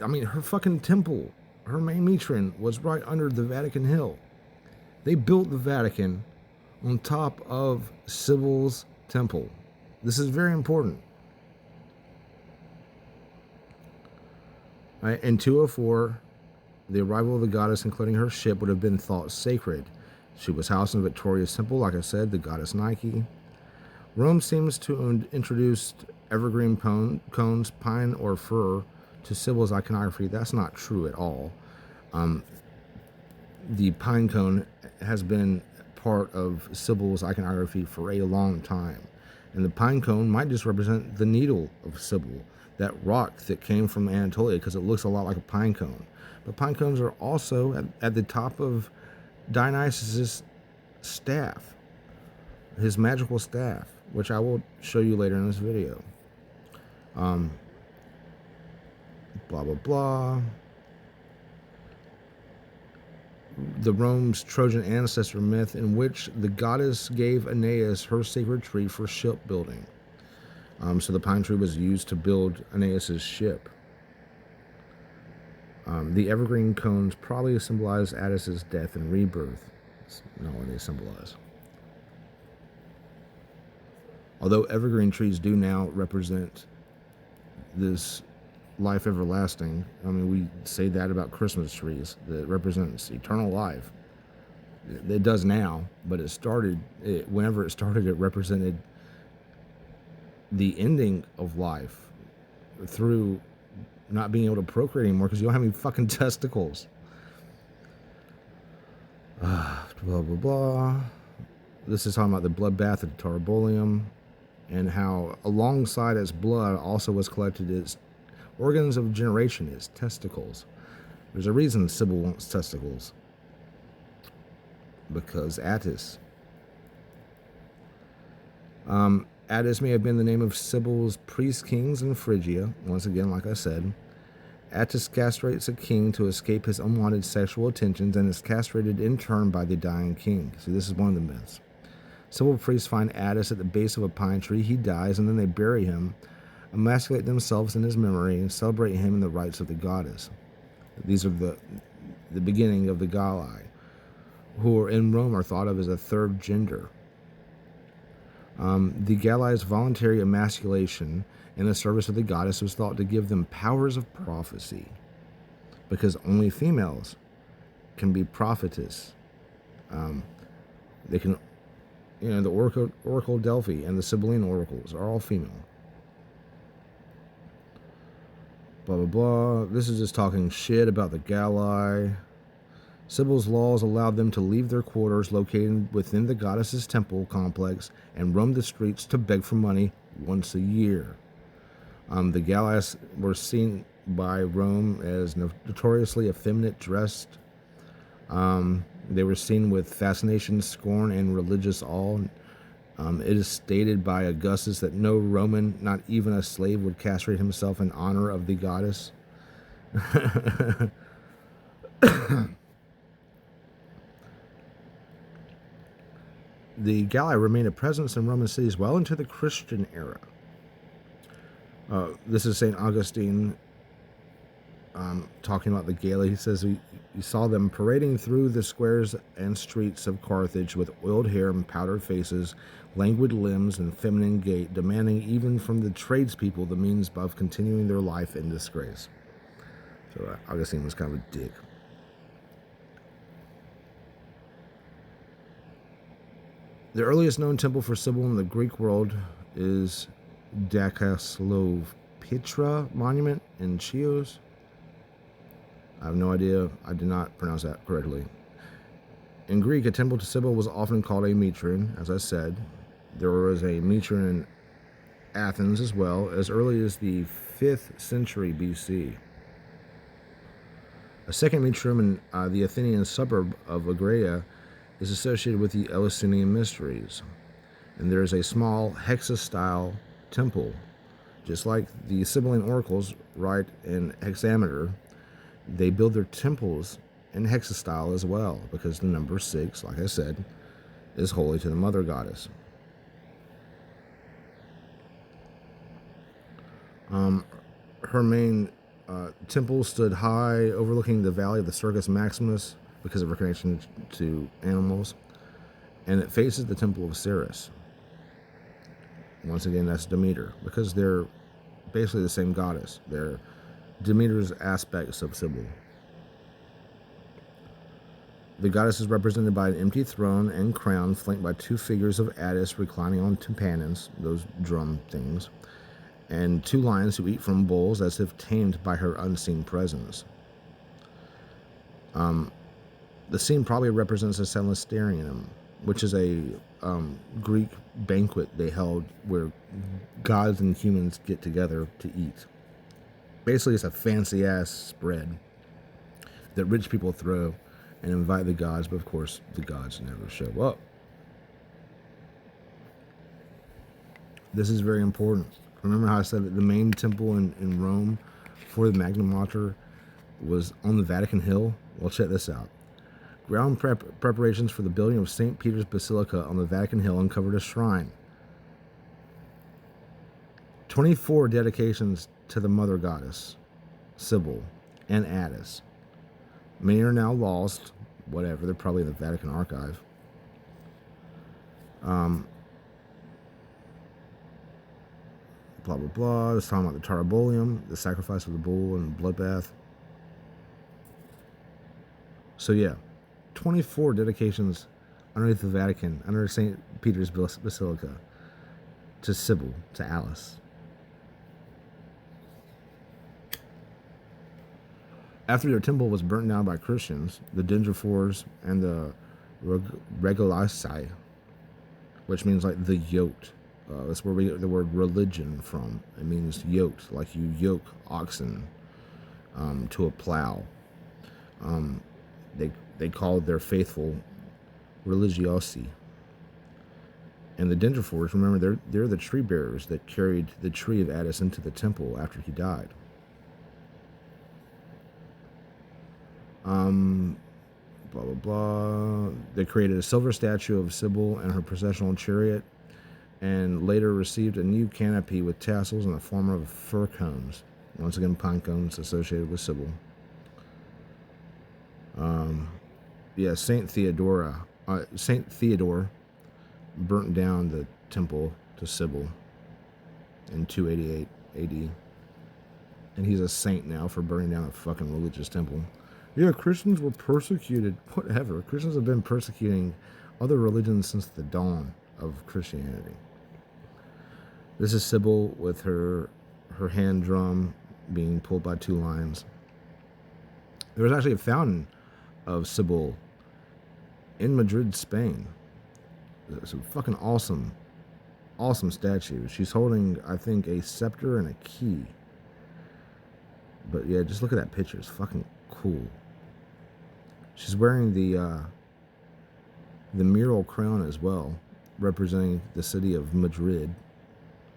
I mean, her fucking temple, her main matron, was right under the Vatican Hill. They built the Vatican on top of Cybele's temple. This is very important. Right, in 204, the arrival of the goddess, including her ship, would have been thought sacred. She was housed in Victoria's temple, like I said, the goddess Nike. Rome seems to have introduced evergreen cones, pine or fir, to Cybele's iconography. That's not true at all. The pine cone has been part of Cybele's iconography for a long time. And the pine cone might just represent the needle of Cybele, that rock that came from Anatolia, because it looks a lot like a pine cone. But pine cones are also at the top of Dionysus' staff, his magical staff, which I will show you later in this video. Blah, blah, blah. The Rome's Trojan ancestor myth, in which the goddess gave Aeneas her sacred tree for shipbuilding. So the pine tree was used to build Aeneas' ship. The evergreen cones probably symbolize Attis' death and rebirth. That's not what they symbolize. Although evergreen trees do now represent this life everlasting. I mean, we say that about Christmas trees, that represents eternal life. It does now, but whenever it started, it represented the ending of life through not being able to procreate anymore because you don't have any fucking testicles. Blah, blah, blah. This is talking about the bloodbath at Tarabolium, and how alongside its blood also was collected its Organs of generation is testicles. There's a reason Cybele wants testicles. Because Attis. Attis may have been the name of Cybele's priest kings in Phrygia. Once again, like I said, Attis castrates a king to escape his unwanted sexual attentions and is castrated in turn by the dying king. See, this is one of the myths. Cybele priests find Attis at the base of a pine tree. He dies, and then they bury him, emasculate themselves in his memory, and celebrate him in the rites of the goddess. These are the beginning of the Gaia, who in Rome are thought of as a third gender. The Gaia's voluntary emasculation in the service of the goddess was thought to give them powers of prophecy, because only females can be prophetess. They can, the Oracle Delphi and the Sibylline oracles are all female. Blah, blah, blah. This is just talking shit about the Gaia. Cybele's laws allowed them to leave their quarters located within the goddess's temple complex and roam the streets to beg for money once a year. The Gaias were seen by Rome as notoriously effeminate dressed. They were seen with fascination, scorn, and religious awe. It is stated by Augustus that no Roman, not even a slave, would castrate himself in honor of the goddess. The Gaia remained a presence in Roman cities well into the Christian era. This is St. Augustine talking about the Gaia. He says he saw them parading through the squares and streets of Carthage with oiled hair and powdered faces, languid limbs, and feminine gait, demanding even from the tradespeople the means of continuing their life in disgrace. So Augustine was kind of a dick. The earliest known temple for Cybele in the Greek world is Dakoslovpitra Monument in Chios. I have no idea. I did not pronounce that correctly. In Greek, a temple to Cybele was often called a metron, as I said. There was a metron in Athens as well, as early as the 5th century BC. A second metron in the Athenian suburb of Agria is associated with the Eleusinian mysteries. And there is a small hexa-style temple. Just like the Sibylline oracles write in hexameter, they build their temples in hexa-style as well, because the number 6, like I said, is holy to the mother goddess. Her main temple stood high, overlooking the valley of the Circus Maximus, because of her connection to animals, and it faces the temple of Osiris. Once again, that's Demeter, because they're basically the same goddess. They're Demeter's aspects of Cybele. The goddess is represented by an empty throne and crown, flanked by 2 figures of Attis reclining on tympanons, those drum things, and 2 lions who eat from bowls as if tamed by her unseen presence. The scene probably represents a Celestarianum, which is a Greek banquet they held where gods and humans get together to eat. Basically, it's a fancy-ass spread that rich people throw and invite the gods, but of course, the gods never show up. This is very important. Remember how I said that the main temple in Rome for the Magna Mater was on the Vatican Hill? Well, check this out. Ground preparations for the building of St. Peter's Basilica on the Vatican Hill uncovered a shrine. 24 dedications to the mother goddess, Cybele, and Attis. Many are now lost. Whatever, they're probably in the Vatican archive. Blah, blah, blah. It's talking about the Tarabolium, the sacrifice of the bull and the bloodbath. So yeah, 24 dedications underneath the Vatican, under St. Peter's Basilica, to Cybele, to Alice. After their temple was burnt down by Christians, the Dendrophores and the Regulasi, which means like the yoked, That's where we get the word religion from. It means yoked, like you yoke oxen to a plow. They called their faithful religiosi. And the Dentrophores, remember, they're the tree bearers that carried the tree of Attis into the temple after he died. Blah, blah, blah. They created a silver statue of Cybele and her processional chariot, and later received a new canopy with tassels in the form of fir cones. Once again, pine cones associated with Cybele. Yeah, Saint Theodore burnt down the temple to Cybele in 288 AD. And he's a saint now for burning down a fucking religious temple. Yeah, Christians were persecuted. Whatever. Christians have been persecuting other religions since the dawn of Christianity. This is Cybele with her hand drum being pulled by two lions. There was actually a fountain of Cybele in Madrid, Spain. It's a fucking awesome statue. She's holding, I think, a scepter and a key. But yeah, just look at that picture. It's fucking cool. She's wearing the mural crown as well, representing the city of Madrid,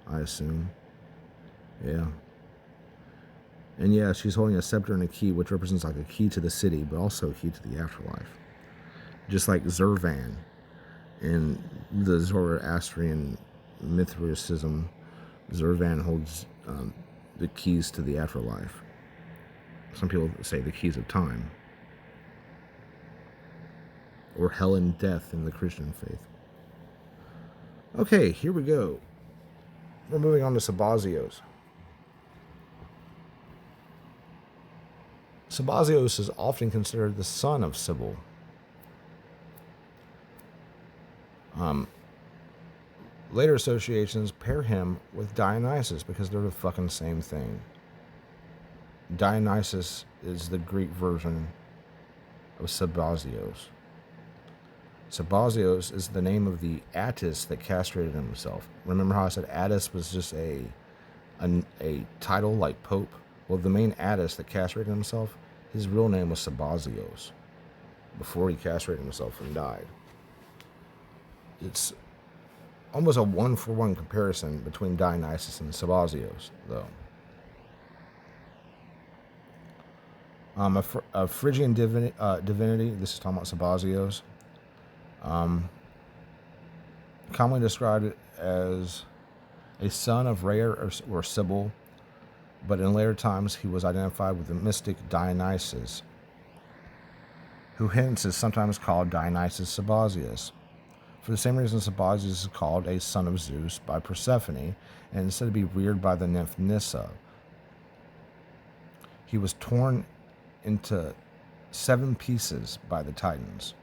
I assume. Yeah. And yeah, she's holding a scepter and a key, which represents like a key to the city, but also a key to the afterlife. Just like Zervan in the Zoroastrian Mithridatism, Zervan holds the keys to the afterlife. Some people say the keys of time. Or hell and death in the Christian faith. Okay, here we go. We're moving on to Sabazios. Sabazios is often considered the son of Cybele. Later associations pair him with Dionysus because they're the fucking same thing. Dionysus is the Greek version of Sabazios. Sabazios is the name of the Attis that castrated himself. Remember how I said Attis was just a title like Pope? Well, the main Attis that castrated himself, his real name was Sabazios before he castrated himself and died. It's almost a one-for-one comparison between Dionysus and Sabazios, though. A Phrygian divinity, this is talking about Sabazios, commonly described as a son of Rhea or Cybele, but in later times he was identified with the mystic Dionysus, who hence is sometimes called Dionysus Sabazios. For the same reason, Sabazios is called a son of Zeus by Persephone, and instead of being reared by the nymph Nyssa, he was torn into 7 pieces by the Titans.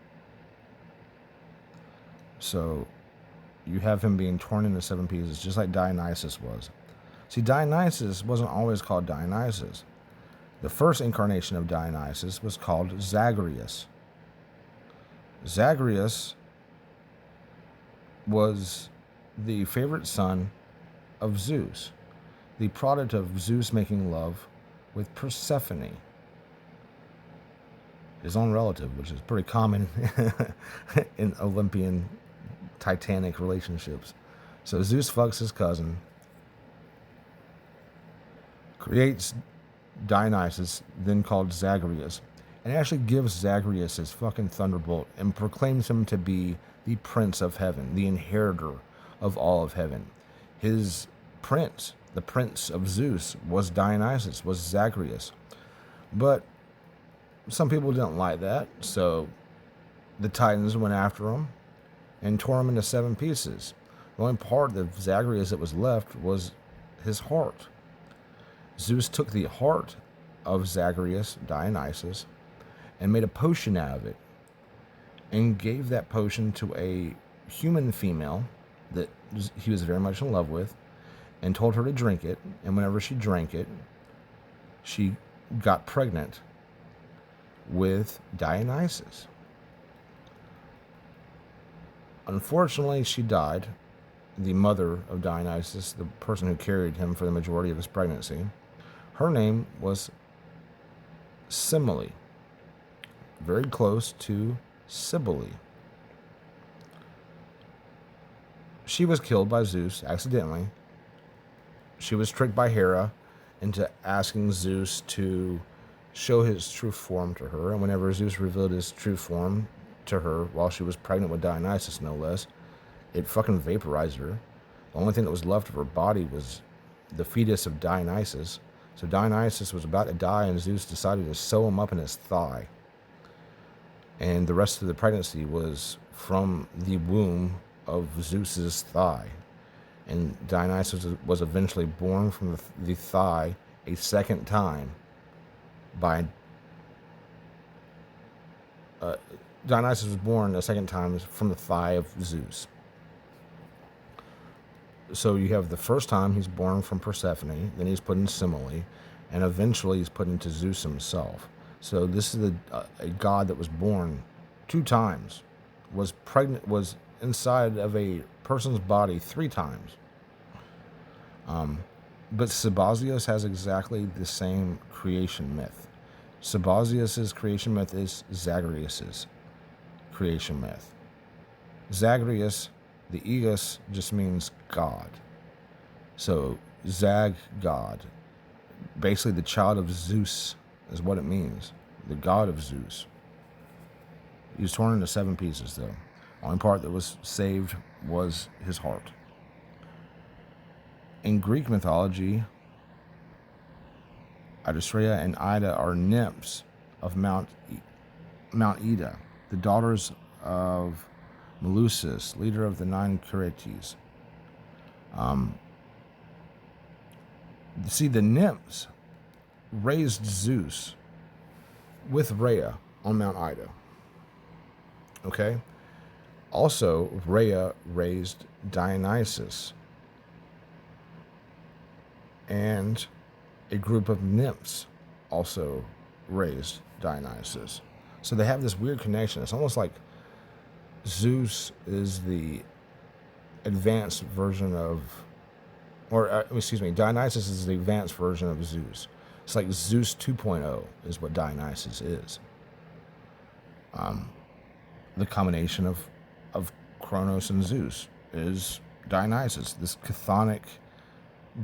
So you have him being torn into 7 pieces, just like Dionysus was. See, Dionysus wasn't always called Dionysus. The first incarnation of Dionysus was called Zagreus. Zagreus was the favorite son of Zeus, the product of Zeus making love with Persephone, his own relative, which is pretty common in Olympian Titanic relationships. So Zeus fucks his cousin, creates Dionysus, then called Zagreus, and actually gives Zagreus his fucking thunderbolt and proclaims him to be the prince of heaven, the inheritor of all of heaven. His prince, the prince of Zeus, was Dionysus, was Zagreus. But some people didn't like that, so the Titans went after him and tore him into 7 pieces. The only part of Zagreus that was left was his heart. Zeus took the heart of Zagreus, Dionysus, and made a potion out of it, and gave that potion to a human female that he was very much in love with, and told her to drink it, and whenever she drank it, she got pregnant with Dionysus. Unfortunately, she died the mother of Dionysus, the person who carried him for the majority of his pregnancy. Her name was Semele, very close to Cybele. She was killed by Zeus accidentally. She was tricked by Hera into asking Zeus to show his true form to her, and whenever Zeus revealed his true form to her while she was pregnant with Dionysus, no less, it fucking vaporized her. The only thing that was left of her body was the fetus of Dionysus. So Dionysus was about to die, and Zeus decided to sew him up in his thigh. And the rest of the pregnancy was from the womb of Zeus's thigh. And Dionysus was eventually born from the thigh a second time by... Dionysus was born a second time from the thigh of Zeus. So you have the first time he's born from Persephone, then he's put in Semele, and eventually he's put into Zeus himself. So this is a god that was born 2 times, was pregnant, was inside of a person's body 3 times. But Sabazios has exactly the same creation myth. Sabazios' creation myth is Zagreus' creation myth. Zagreus, the Aegis, just means God. So Zag, God. Basically the child of Zeus is what it means. The god of Zeus. He was torn into 7 pieces though. The only part that was saved was his heart. In Greek mythology, Ashera and Ida are nymphs of Mount Ida, the daughters of Melusus, leader of the 9 Curetes. See, the nymphs raised Zeus with Rhea on Mount Ida. Okay? Also, Rhea raised Dionysus. And a group of nymphs also raised Dionysus. So they have this weird connection. It's almost like Zeus is the advanced version of, Dionysus is the advanced version of Zeus. It's like Zeus 2.0 is what Dionysus is. The combination of Kronos and Zeus is Dionysus, this chthonic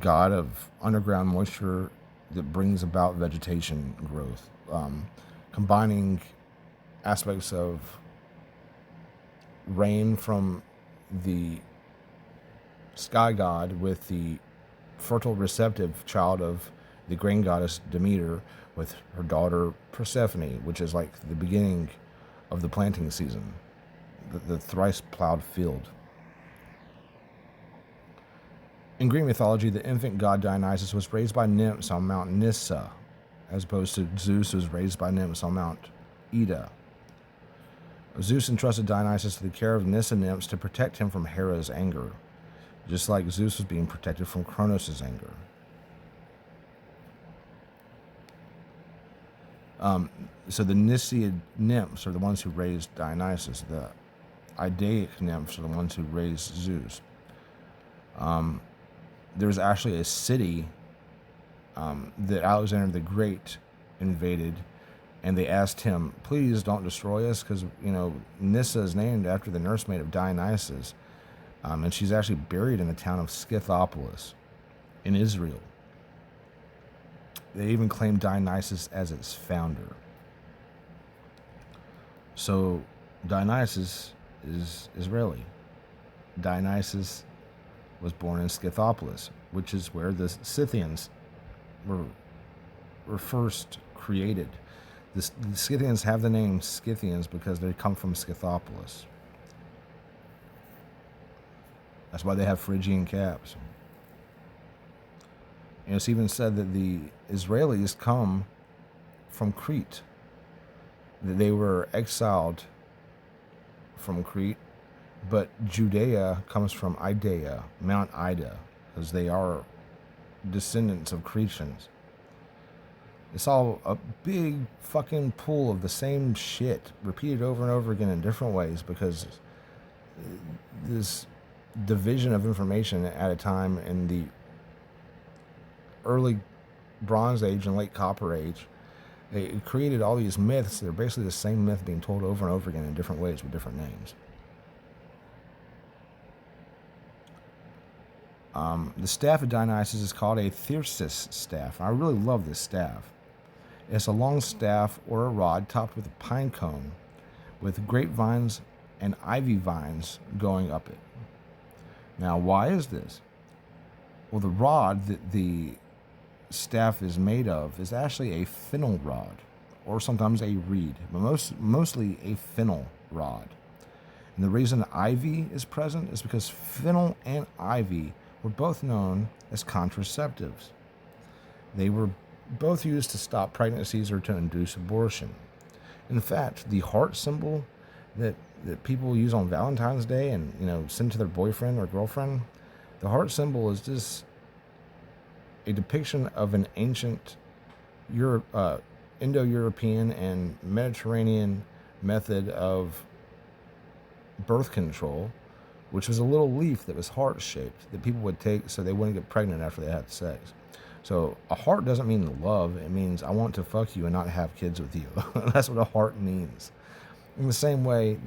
god of underground moisture that brings about vegetation growth, combining aspects of rain from the sky god with the fertile receptive child of the grain goddess Demeter with her daughter Persephone, which is like the beginning of the planting season, the thrice plowed field. In Greek mythology, the infant god Dionysus was raised by nymphs on Mount Nysa, as opposed to Zeus, who was raised by nymphs on Mount Ida. Zeus entrusted Dionysus to the care of Nysa nymphs to protect him from Hera's anger, just like Zeus was being protected from Kronos' anger. So the Nysiad nymphs are the ones who raised Dionysus. The Idaic nymphs are the ones who raised Zeus. There was actually a city that Alexander the Great invaded, and they asked him, please don't destroy us, because, Nyssa is named after the nursemaid of Dionysus, and she's actually buried in the town of Scythopolis in Israel. They even claimed Dionysus as its founder. So Dionysus is Israeli. Dionysus was born in Scythopolis, which is where the Scythians were first created. The Scythians have the name Scythians because they come from Scythopolis. That's why they have Phrygian caps. And it's even said that the Israelis come from Crete, that they were exiled from Crete, but Judea comes from Idea, Mount Ida, because they are descendants of Cretans. It's all a big fucking pool of the same shit, repeated over and over again in different ways, because this division of information at a time in the early Bronze Age and late Copper Age. It created all these myths. They're basically the same myth being told over and over again in different ways with different names. The staff of Dionysus is called a thyrsus staff. I really love this staff. It's a long staff or a rod topped with a pine cone with grapevines and ivy vines going up it. Now, why is this? Well, the rod that the staff is made of is actually a fennel rod, or sometimes a reed, but mostly a fennel rod. And the reason ivy is present is because fennel and ivy were both known as contraceptives. They were both used to stop pregnancies or to induce abortion. In fact, the heart symbol that people use on Valentine's Day and send to their boyfriend or girlfriend, the heart symbol is just a depiction of an ancient Indo-European and Mediterranean method of birth control, which was a little leaf that was heart-shaped that people would take so they wouldn't get pregnant after they had sex. So a heart doesn't mean love. It means I want to fuck you and not have kids with you. That's what a heart means. In the same way,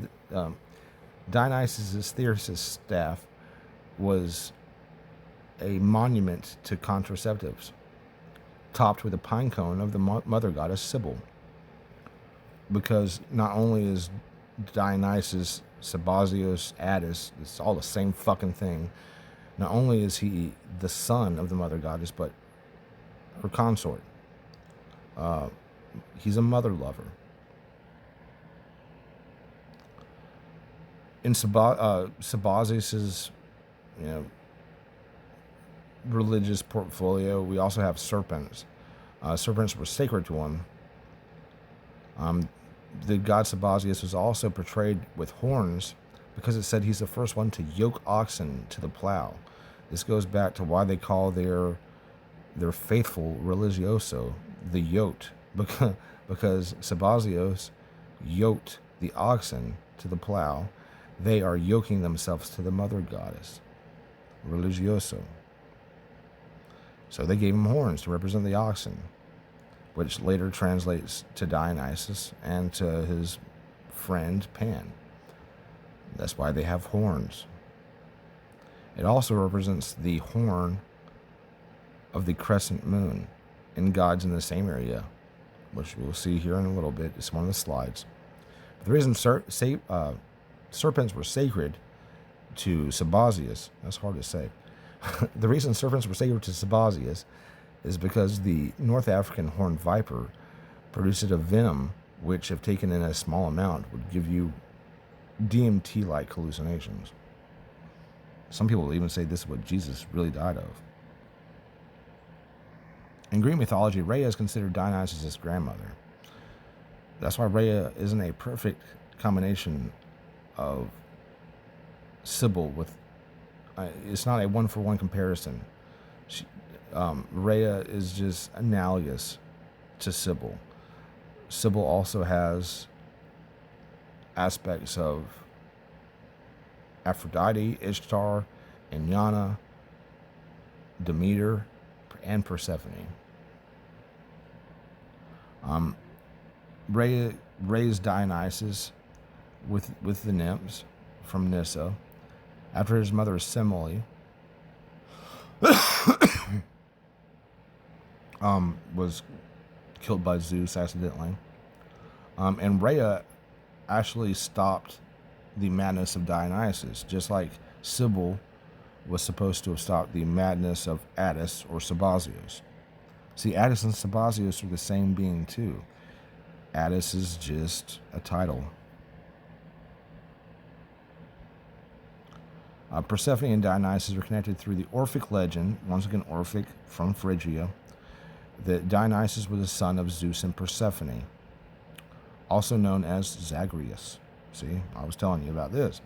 Dionysus' thyrsus staff was a monument to contraceptives, topped with a pine cone of the mother goddess Cybele. Because not only is Dionysus, Sabazios, Attis, it's all the same fucking thing. Not only is he the son of the mother goddess, but her consort. He's a mother lover. In Sabazios' religious portfolio, we also have serpents. Serpents were sacred to him. The god Sabazios was also portrayed with horns because it said he's the first one to yoke oxen to the plow. This goes back to why they call their faithful religioso the yoked, because Sabazios yoked the oxen to the plow. They are yoking themselves to the mother goddess, religioso. So they gave him horns to represent the oxen, which later translates to Dionysus and to his friend Pan. That's why they have horns. It also represents the horn of the crescent moon in gods in the same area, which we'll see here in a little bit. It's one of the slides. The reason serpents were sacred to Sabazios, that's hard to say. The reason serpents were sacred to Sabazios is because the North African horned viper produces a venom which, if taken in a small amount, would give you DMT-like hallucinations. Some people even say this is what Jesus really died of. In Greek mythology, Rhea is considered Dionysus' grandmother. That's why Rhea isn't a perfect combination of Cybele with... it's not a one-for-one comparison. Rhea is just analogous to Cybele. Cybele also has aspects of Aphrodite, Ishtar, Inanna, Demeter, and Persephone. Rhea raised Dionysus with the nymphs from Nyssa after his mother Semele was killed by Zeus accidentally. And Rhea actually stopped the madness of Dionysus, just like Cybele was supposed to have stopped the madness of Attis or Sabazios. See, Attis and Sabazios are the same being too. Attis is just a title. Persephone and Dionysus are connected through the Orphic legend, once again Orphic from Phrygia, that Dionysus was the son of Zeus and Persephone, also known as Zagreus. See, I was telling you about this.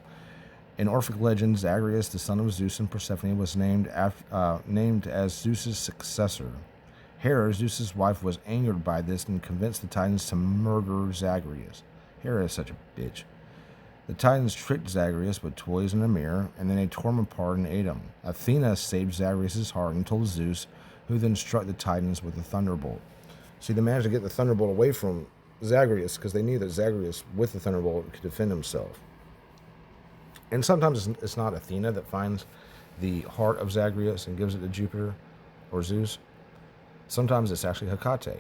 In Orphic legend, Zagreus, the son of Zeus and Persephone, was named as Zeus's successor. Hera, Zeus's wife, was angered by this and convinced the Titans to murder Zagreus. Hera is such a bitch. The Titans tricked Zagreus with toys and a mirror, and then they tore him apart and ate him. Athena saved Zagreus' heart and told Zeus, who then struck the Titans with a thunderbolt. See, they managed to get the thunderbolt away from Zagreus because they knew that Zagreus, with the thunderbolt, could defend himself. And sometimes it's not Athena that finds the heart of Zagreus and gives it to Jupiter or Zeus. Sometimes it's actually Hecate.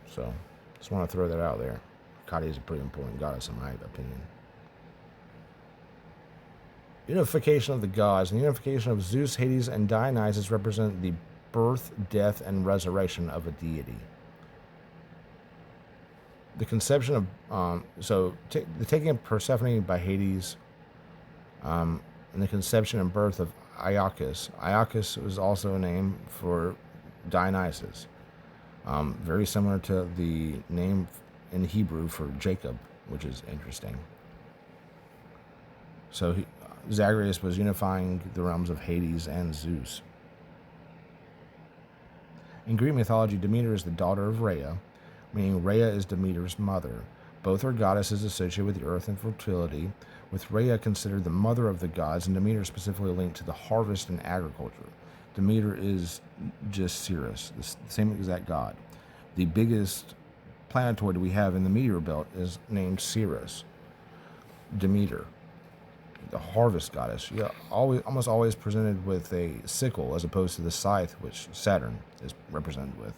So, just want to throw that out there. Hecate is a pretty important goddess in my opinion. Unification of the gods. And the unification of Zeus, Hades, and Dionysus represent the birth, death, and resurrection of a deity. The conception of, the taking of Persephone by Hades, and the conception and birth of Iacchus. Iacchus was also a name for Dionysus. Very similar to the name in Hebrew for Jacob, which is interesting. So Zagreus was unifying the realms of Hades and Zeus. In Greek mythology, Demeter is the daughter of Rhea, meaning Rhea is Demeter's mother. Both are goddesses associated with the earth and fertility, with Rhea considered the mother of the gods, and Demeter specifically linked to the harvest and agriculture. Demeter is just Osiris, the same exact god. The biggest planetoid we have in the meteor belt is named Osiris. Demeter, the harvest goddess, almost always presented with a sickle as opposed to the scythe, which Saturn is represented with.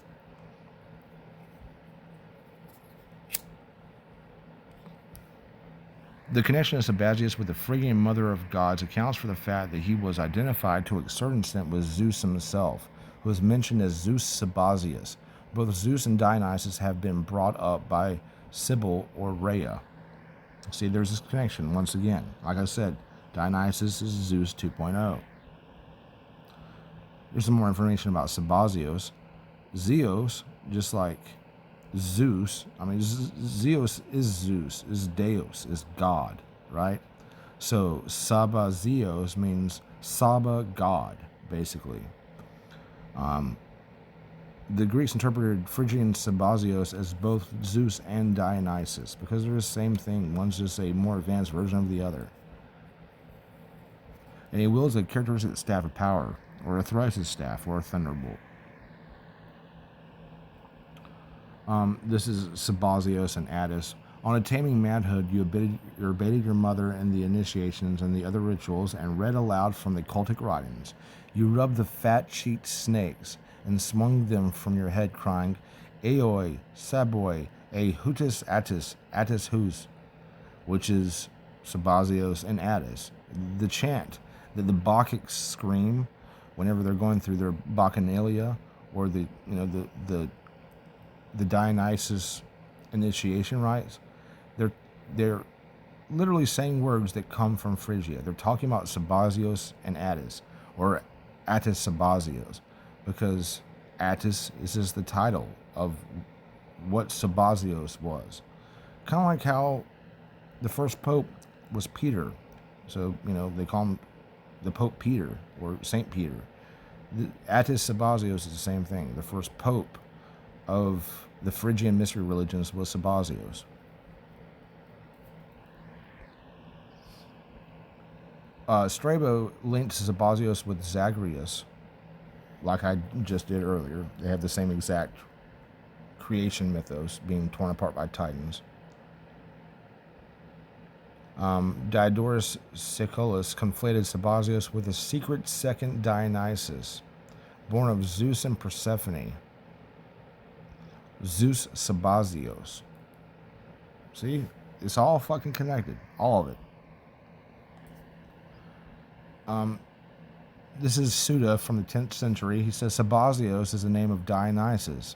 The connection of Sabazios with the Phrygian mother of gods accounts for the fact that he was identified to a certain extent with Zeus himself, who is mentioned as Zeus Sabazios. Both Zeus and Dionysus have been brought up by Cybele or Rhea. See, there's this connection once again. Like I said, Dionysus is Zeus 2.0. There's some more information about Sabazios. Zeus, just like Zeus, Zeus is Zeus, is Deus, is God, right? So Sabazios means Saba, God, basically. The Greeks interpreted Phrygian Sabazios as both Zeus and Dionysus because they're the same thing. One's just a more advanced version of the other. And he wields a characteristic staff of power, or a thrice's staff, or a thunderbolt. This is Sabazios and Attis. On attaining manhood, you obeyed your mother in the initiations and the other rituals and read aloud from the cultic writings. You rubbed the fat-cheeked snakes and swung them from your head, crying, Aoi, Saboi, a Hutus Attis, Attis Hus, which is Sabazios and Attis. The chant that the Bacchics scream whenever they're going through their bacchanalia, or the Dionysus initiation rites, they're literally saying words that come from Phrygia. They're talking about Sabazios and Attis, or Attis Sabazios, because Attis is just the title of what Sabazios was. Kind of like how the first pope was Peter. So, they call him the Pope Peter, or Saint Peter. Attis Sabazios is the same thing. The first pope of the Phrygian mystery religions was Sabazios. Strabo linked Sabazios with Zagreus, like I just did earlier. They have the same exact creation mythos, being torn apart by Titans. Diodorus Siculus conflated Sabazios with a secret second Dionysus, born of Zeus and Persephone. Zeus Sabazios. See? It's all fucking connected. All of it. This is Suda from the 10th century. He says Sabazios is the name of Dionysus.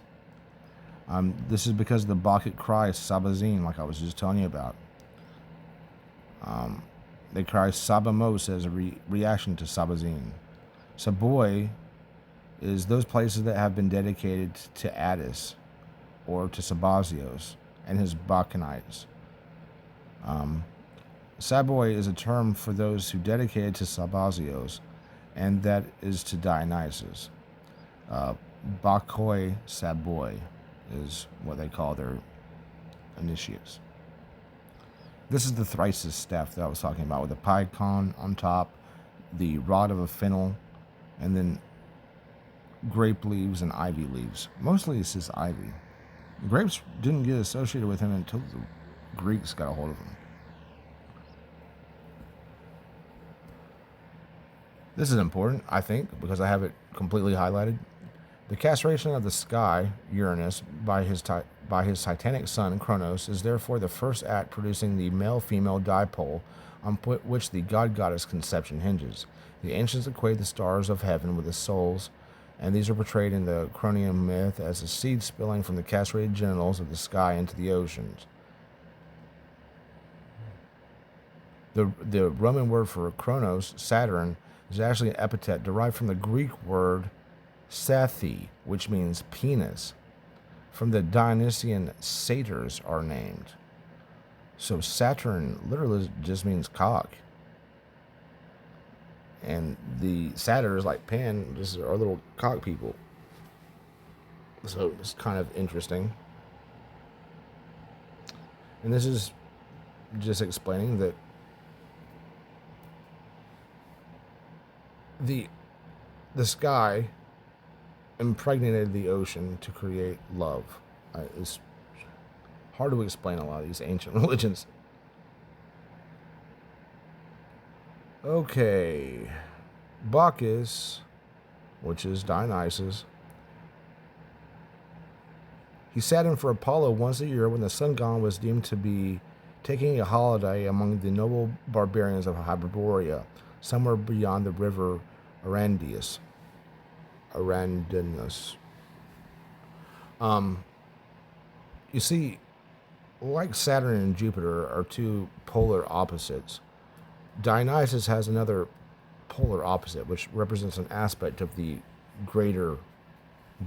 This is because of the Bacchic cry Sabazine, like I was just telling you about. They cry Sabamos as a reaction to Sabazine. Saboi is those places that have been dedicated to Attis, or to Sabazios and his Bacchantes. Saboi is a term for those who dedicated to Sabazios, and that is to Dionysus. Bakkoi Saboi is what they call their initiates. This is the thrices staff that I was talking about, with the picon on top, the rod of a fennel, and then grape leaves and ivy leaves. Mostly it's just ivy. Grapes didn't get associated with him until the Greeks got a hold of him. This is important, I think, because I have it completely highlighted. The castration of the sky, Uranus, by his titanic son, Kronos, is therefore the first act producing the male-female dipole on which the god-goddess conception hinges. The ancients equate the stars of heaven with the souls, and these are portrayed in the Cronian myth as a seed spilling from the castrated genitals of the sky into the oceans. The Roman word for Kronos, Saturn, is actually an epithet derived from the Greek word Sathi, which means penis. From the Dionysian satyrs are named. So Saturn literally just means cock. And the satyrs, like Pan, just are little cock people. So it's kind of interesting. And this is just explaining that the sky impregnated the ocean to create love. It's hard to explain a lot of these ancient religions. Okay, Bacchus, which is Dionysus, he sat in for Apollo once a year when the sun god was deemed to be taking a holiday among the noble barbarians of Hyperborea, somewhere beyond the river Arandinus. You see, like Saturn and Jupiter are two polar opposites, Dionysus has another polar opposite, which represents an aspect of the greater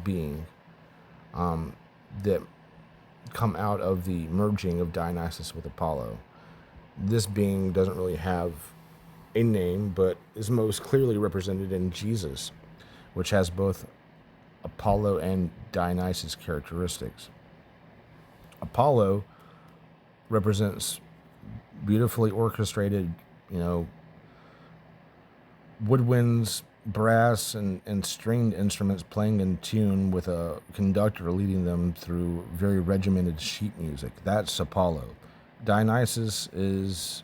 being that come out of the merging of Dionysus with Apollo. This being doesn't really have a name, but is most clearly represented in Jesus, which has both Apollo and Dionysus characteristics. Apollo represents beautifully orchestrated, woodwinds, brass, and stringed instruments playing in tune with a conductor leading them through very regimented sheet music. That's Apollo. Dionysus is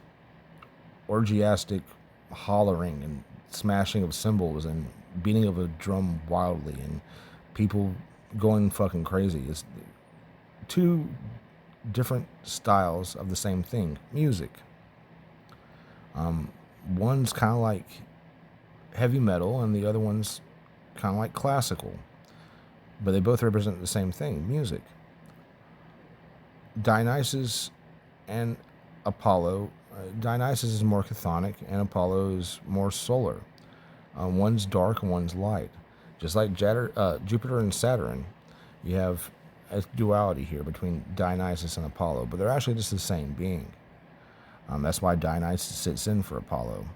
orgiastic hollering and smashing of cymbals and beating of a drum wildly and people going fucking crazy. It's two different styles of the same thing, music. One's kind of like heavy metal and the other one's kind of like classical, but they both represent the same thing, music. Dionysus and Apollo, Dionysus is more chthonic and Apollo is more solar. One's dark and one's light. Just like Jupiter and Saturn, you have a duality here between Dionysus and Apollo, but they're actually just the same being. That's why Dionysus sits in for Apollo.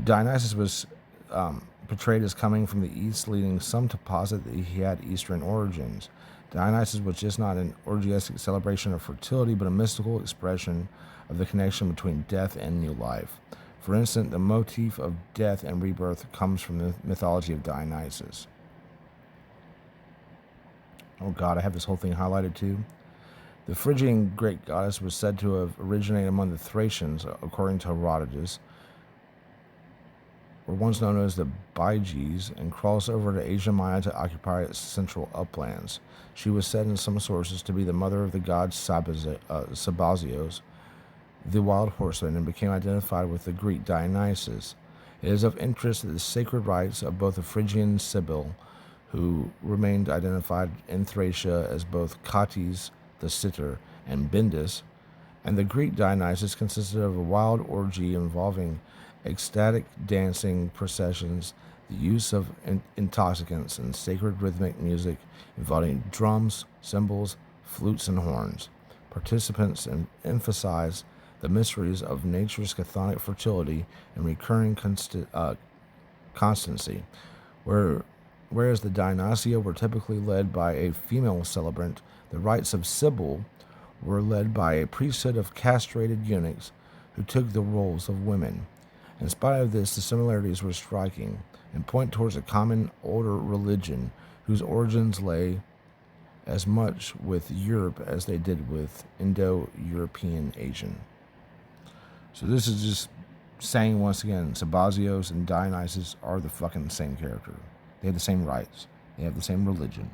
Dionysus was portrayed as coming from the east, leading some to posit that he had Eastern origins. Dionysus was just not an orgiastic celebration of fertility, but a mystical expression of the connection between death and new life. For instance, the motif of death and rebirth comes from the mythology of Dionysus. Oh God, I have this whole thing highlighted too. The Phrygian great goddess was said to have originated among the Thracians, according to Herodotus, were once known as the Byges, and crossed over to Asia Minor to occupy its central uplands. She was said in some sources to be the mother of the god Sabazios, the wild horseman, and became identified with the Greek Dionysus. It is of interest that the sacred rites of both the Phrygian Cybele, who remained identified in Thracia as both Attis, the sitter, and Bindis, and the Greek Dionysus consisted of a wild orgy involving ecstatic dancing processions, the use of intoxicants, and sacred rhythmic music involving drums, cymbals, flutes, and horns. Participants emphasize the mysteries of nature's chthonic fertility and recurring constancy, whereas the Dionysia were typically led by a female celebrant. The rites of Cybele were led by a priesthood of castrated eunuchs who took the roles of women. In spite of this, the similarities were striking and point towards a common older religion whose origins lay as much with Europe as they did with Indo-European Asian. So this is just saying once again, Sabazios and Dionysus are the fucking same character. They have the same rights. They have the same religion.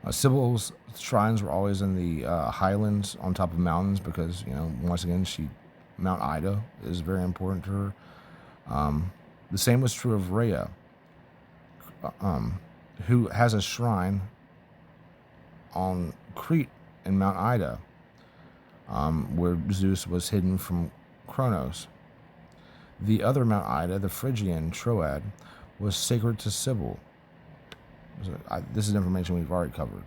Cybele's shrines were always in the highlands on top of mountains because, once again, Mount Ida is very important to her. The same was true of Rhea, who has a shrine on Crete in Mount Ida, where Zeus was hidden from Kronos. The other Mount Ida, the Phrygian Troad, was sacred to Cybele. This is information we've already covered.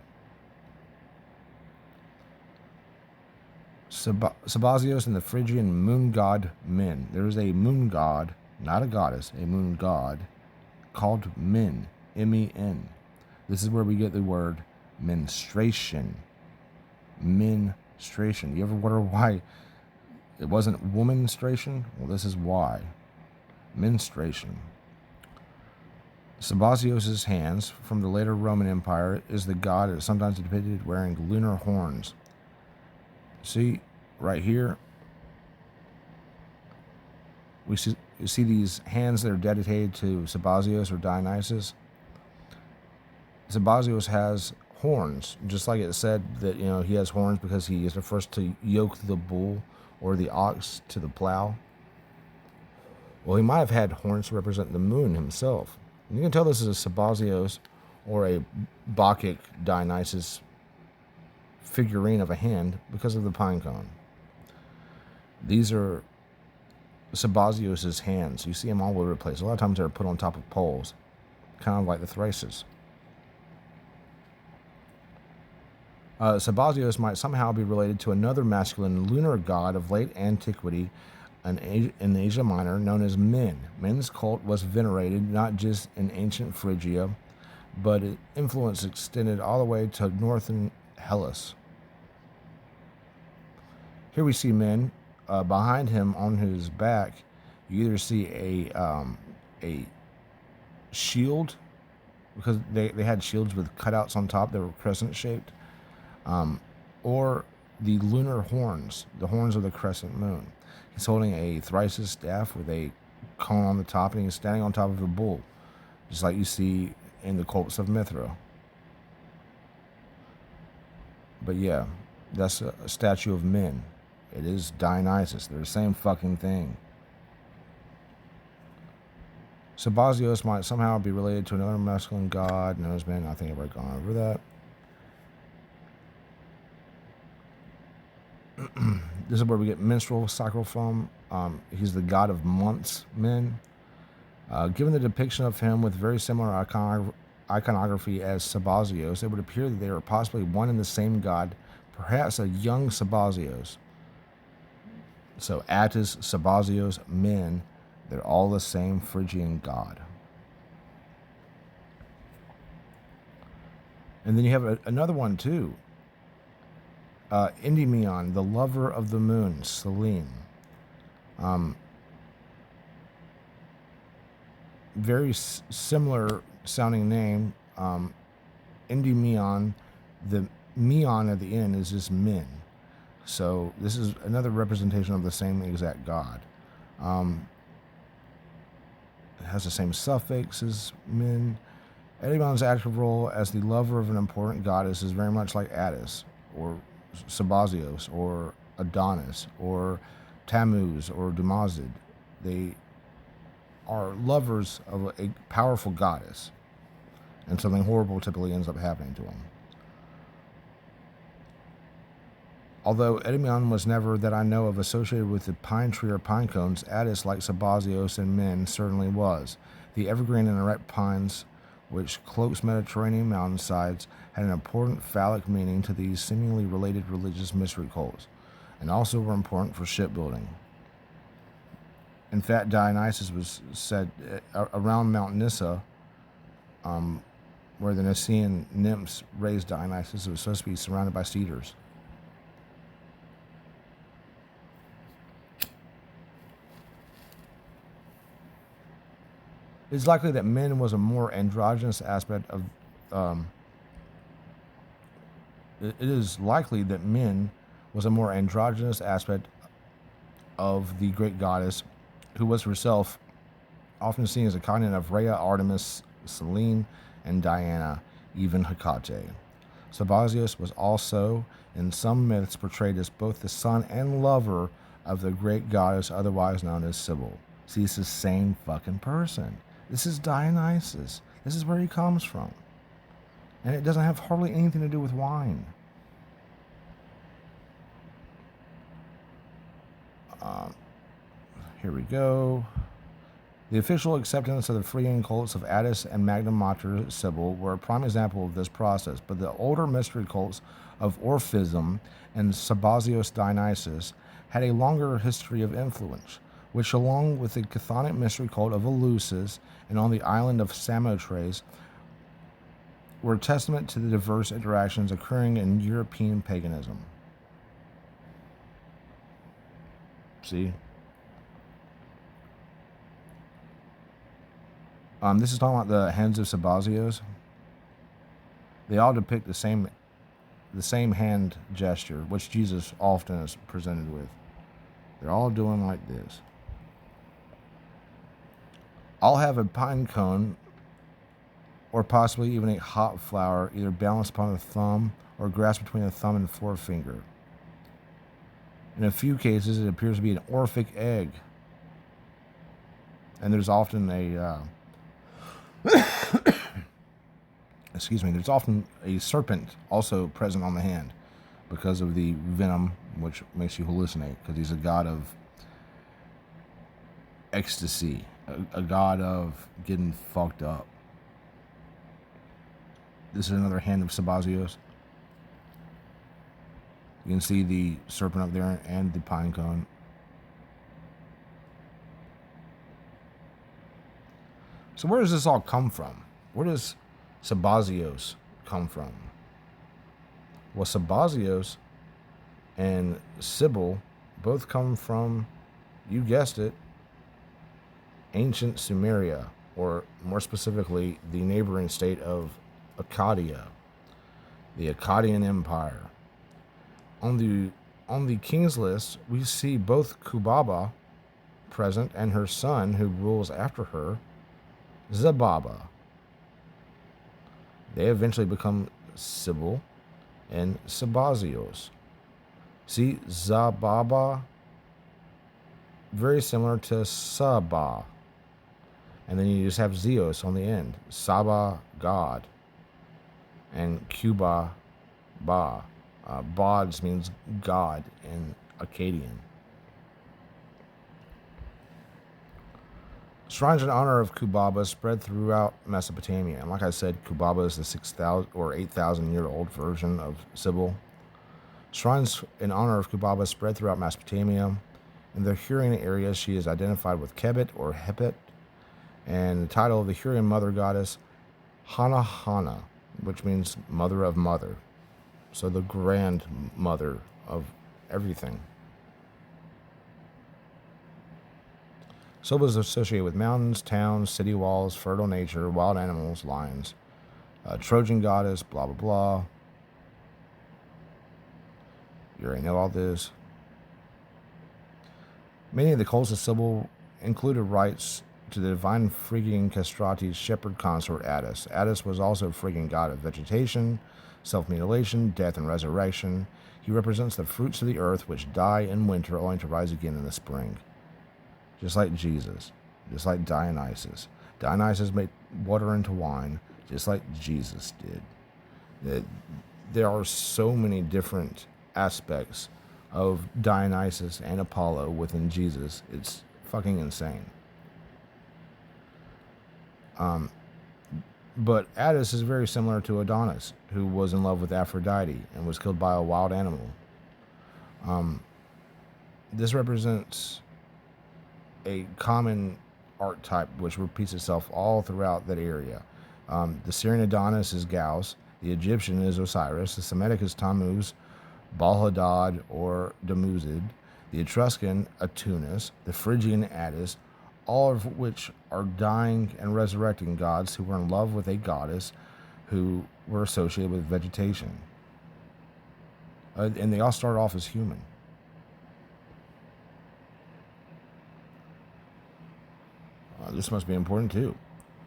Sabazios and the Phrygian moon god Min. There is a moon god, not a goddess, a moon god called Min, M-E-N. This is where we get the word menstruation. Menstruation. You ever wonder why it wasn't womanstration? Well, this is why. Menstruation. Sabazios' hands from the later Roman Empire is the god that is sometimes depicted wearing lunar horns. See, right here, you see these hands that are dedicated to Sabazios or Dionysus. Sabazios has horns, just like it said that he has horns because he is the first to yoke the bull or the ox to the plow. Well, he might have had horns to represent the moon himself. And you can tell this is a Sabazios or a Bacchic Dionysus figurine of a hand because of the pine cone. These are Sabazios' hands. You see them all over the place. A lot of times they're put on top of poles, kind of like the Thraces. Sabazios might somehow be related to another masculine lunar god of late antiquity in Asia Minor known as Min. Min's cult was venerated not just in ancient Phrygia, but its influence extended all the way to northern Hellas. Here we see Min. Behind him on his back, you either see a shield, because they had shields with cutouts on top that were crescent shaped, or the lunar horns, the horns of the crescent moon. He's holding a Thraces staff with a cone on the top, and he's standing on top of a bull, just like you see in the cults of Mithra. But yeah, that's a statue of Min. It is Dionysus. They're the same fucking thing. Sabazios might somehow be related to another masculine god known as Min. I think I've already gone over that. This is where we get menstrual cycle from. He's the god of months, Min. Given the depiction of him with very similar iconography as Sabazios, it would appear that they are possibly one and the same god, perhaps a young Sabazios. So Attis, Sabazios, Min, they're all the same Phrygian god. And then you have another one too. Endymion, the lover of the moon, Selene. Very similar sounding name. Endymion, the Mion at the end is just Min. So this is another representation of the same exact god. It has the same suffix as Min. Endymion's active role as the lover of an important goddess is very much like Attis, or Sabazios, or Adonis, or Tammuz, or Damuzid. They are lovers of a powerful goddess, and something horrible typically ends up happening to them. Although Endymion was never, that I know of, associated with the pine tree or pine cones, Attis, like Sabazios and Min, certainly was. The evergreen and erect pines, which cloaks Mediterranean mountainsides, had an important phallic meaning to these seemingly related religious mystery cults, and also were important for shipbuilding. In fact, Dionysus was said around Mount Nysa, where the Nicaean nymphs raised Dionysus, it was supposed to be surrounded by cedars. It's likely that men was a more androgynous aspect of. It is likely that men was a more androgynous aspect of the great goddess, who was herself often seen as a cognate of Rhea, Artemis, Selene, and Diana, even Hecate. Sabazios was also, in some myths, portrayed as both the son and lover of the great goddess, otherwise known as Cybele. See, it's the same fucking person. This is Dionysus. This is where he comes from. And it doesn't have hardly anything to do with wine. Here we go. The official acceptance of the Phrygian cults of Attis and Magna Mater Cybele were a prime example of this process, but the older mystery cults of Orphism and Sabazios Dionysus had a longer history of influence, which, along with the chthonic mystery cult of Eleusis and on the island of Samothrace, were a testament to the diverse interactions occurring in European paganism. See? This is talking about the hands of Sabazios. They all depict the same hand gesture, which Jesus often is presented with. They're all doing like this. I'll have a pine cone, or possibly even a hop flower, either balanced upon the thumb or grasped between the thumb and forefinger. In a few cases, it appears to be an Orphic egg. And there's often a there's often a serpent also present on the hand because of the venom, which makes you hallucinate, because he's a god of ecstasy, a god of getting fucked up. This is another hand of Sabazios. You can see the serpent up there and the pine cone. So where does this all come from? Where does Sabazios come from? Well, Sabazios and Cybele both come from, you guessed it, ancient Sumeria, or more specifically, the neighboring state of Akkadia, the Akkadian Empire. On the king's list, we see both Kubaba present and her son, who rules after her, Zababa. They eventually become Cybele and Sabazios. See, Zababa, very similar to Saba. And then you just have Zeus on the end. Saba, God. And Cuba, Ba. Bods means God in Akkadian. Shrines in honor of Kubaba spread throughout Mesopotamia. And like I said, Kubaba is the 6,000 or 8,000-year-old version of Cybele. Shrines in honor of Kubaba spread throughout Mesopotamia. In the Hurrian area, she is identified with Kebet or Hepet, and the title of the Hurrian mother goddess, Hana, which means mother of mother. So the grandmother of everything. Cybele is associated with mountains, towns, city walls, fertile nature, wild animals, lions, Trojan goddess, blah, blah, blah. You already know all this. Many of the cults of Cybele included rites to the divine Phrygian castrate's shepherd consort Attis. Attis was also a Phrygian god of vegetation, self-mutilation, death, and resurrection. He represents the fruits of the earth which die in winter only to rise again in the spring. Just like Jesus, just like Dionysus. Dionysus made water into wine, just like Jesus did. There are so many different aspects of Dionysus and Apollo within Jesus. It's fucking insane. But Attis is very similar to Adonis, who was in love with Aphrodite and was killed by a wild animal. This represents a common archetype which repeats itself all throughout that area. The Syrian Adonis is Gaus. The Egyptian is Osiris. The Semitic is Tammuz, Baal-Haddad, or Damuzid. The Etruscan, Atunis. The Phrygian, Attis. All of which are dying and resurrecting gods who were in love with a goddess who were associated with vegetation. And they all start off as human. This must be important too.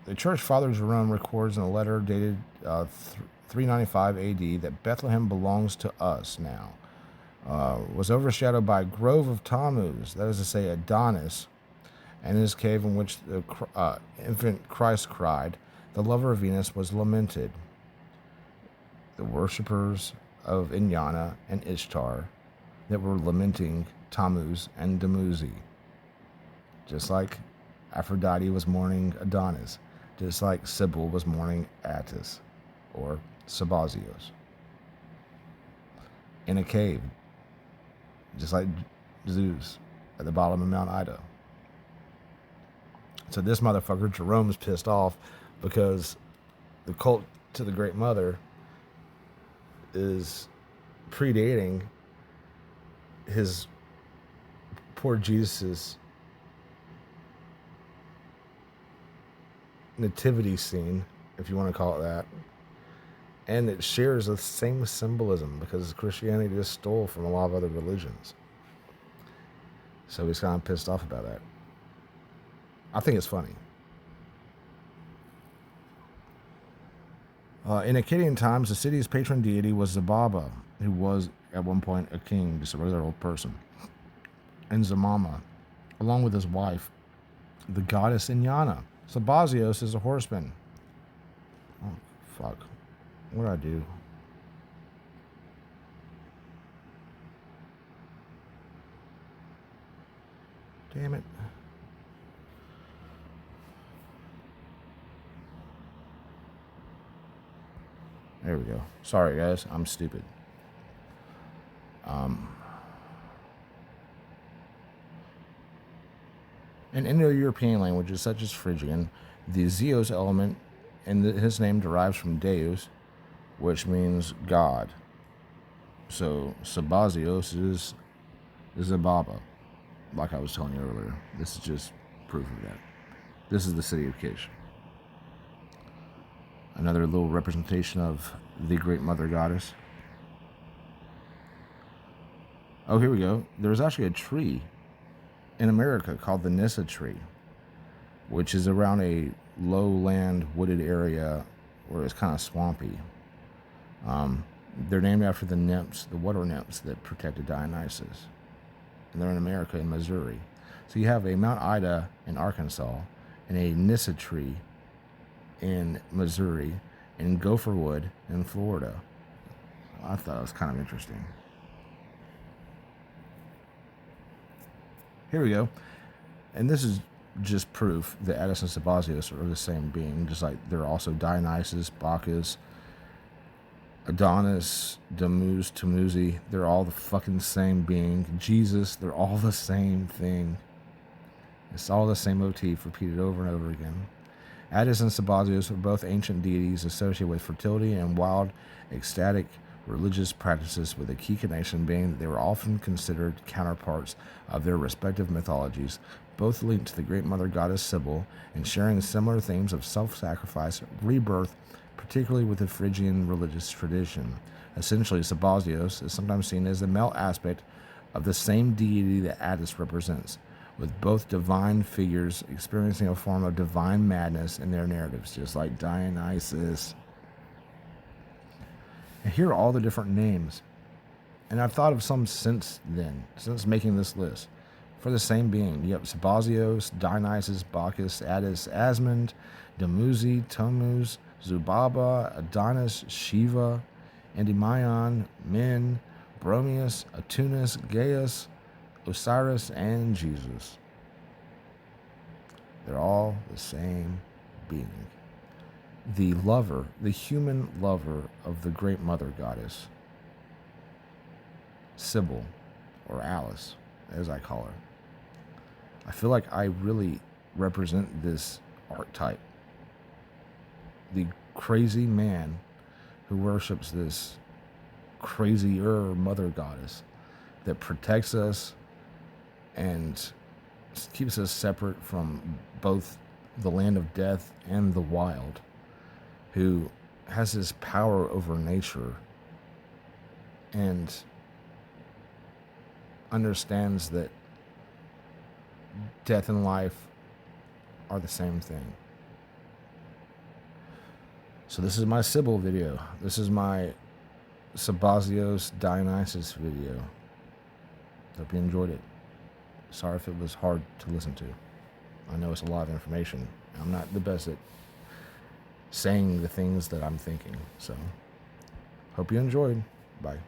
The Church Fathers of Rome records in a letter dated 395 AD that Bethlehem belongs to us now. Was overshadowed by a grove of Tammuz, that is to say Adonis, and his cave in which the infant Christ cried. The lover of Venus was lamented. The worshippers of Inanna and Ishtar that were lamenting Tammuz and Damuzid. Just like Aphrodite was mourning Adonis, just like Cybele was mourning Attis, or Sabazios, in a cave, just like Zeus at the bottom of Mount Ida. So this motherfucker, Jerome's pissed off because the cult to the Great Mother is predating his poor Jesus's nativity scene, if you want to call it that, and it shares the same symbolism because Christianity just stole from a lot of other religions. So he's kind of pissed off about that. I think it's funny. In Akkadian times, the city's patron deity was Zababa, who was at one point a king, just a regular old person, and Zababa, along with his wife, the goddess Inanna. Sabazios is a horseman. Oh, fuck. What did I do? Damn it. There we go. Sorry, guys. I'm stupid. In Indo-European languages such as Phrygian, the Zeus element in his name derives from Deus, which means God. So Sabazios is Zababa, like I was telling you earlier. This is just proof of that. This is the city of Kish. Another little representation of the Great Mother Goddess. Oh, here we go. There's actually a tree in America called the Nyssa tree, which is around a lowland wooded area where it's kind of swampy. They're named after the nymphs, the water nymphs that protected Dionysus. And they're in America, in Missouri. So you have a Mount Ida in Arkansas and a Nyssa tree in Missouri and Gopherwood in Florida. I thought it was kind of interesting. Here we go. And this is just proof that Attis and Sabazios are the same being, just like they're also Dionysus, Bacchus, Adonis, Tammuz. They're all the fucking same being. Jesus, they're all the same thing. It's all the same motif repeated over and over again. Attis and Sabazios were both ancient deities associated with fertility and wild, ecstatic religious practices, with a key connection being that they were often considered counterparts of their respective mythologies, both linked to the Great Mother Goddess Cybele and sharing similar themes of self-sacrifice, rebirth, particularly with the Phrygian religious tradition. Essentially, Sabazios is sometimes seen as the male aspect of the same deity that Attis represents, with both divine figures experiencing a form of divine madness in their narratives, just like Dionysus. And here are all the different names. And I've thought of some since then, since making this list, for the same being. You have Sabazios, Dionysus, Bacchus, Attis, Asmond, Damuzid, Tammuz, Zababa, Adonis, Shivah, Endymion, Min, Bromius, Atunis, Gaus, Osiris, and Jesus. They're all the same being. The lover, the human lover of the Great Mother Goddess, Cybele, or Alice, as I call her. I feel like I really represent this archetype. the crazy man who worships this crazier mother goddess that protects us and keeps us separate from both the land of death and the wild, who has this power over nature and understands that death and life are the same thing. So this is my Cybele video. This is my Sabazios Dionysus video. Hope you enjoyed it. Sorry if it was hard to listen to. I know it's a lot of information. I'm not the best at saying the things that I'm thinking. So, hope you enjoyed. Bye.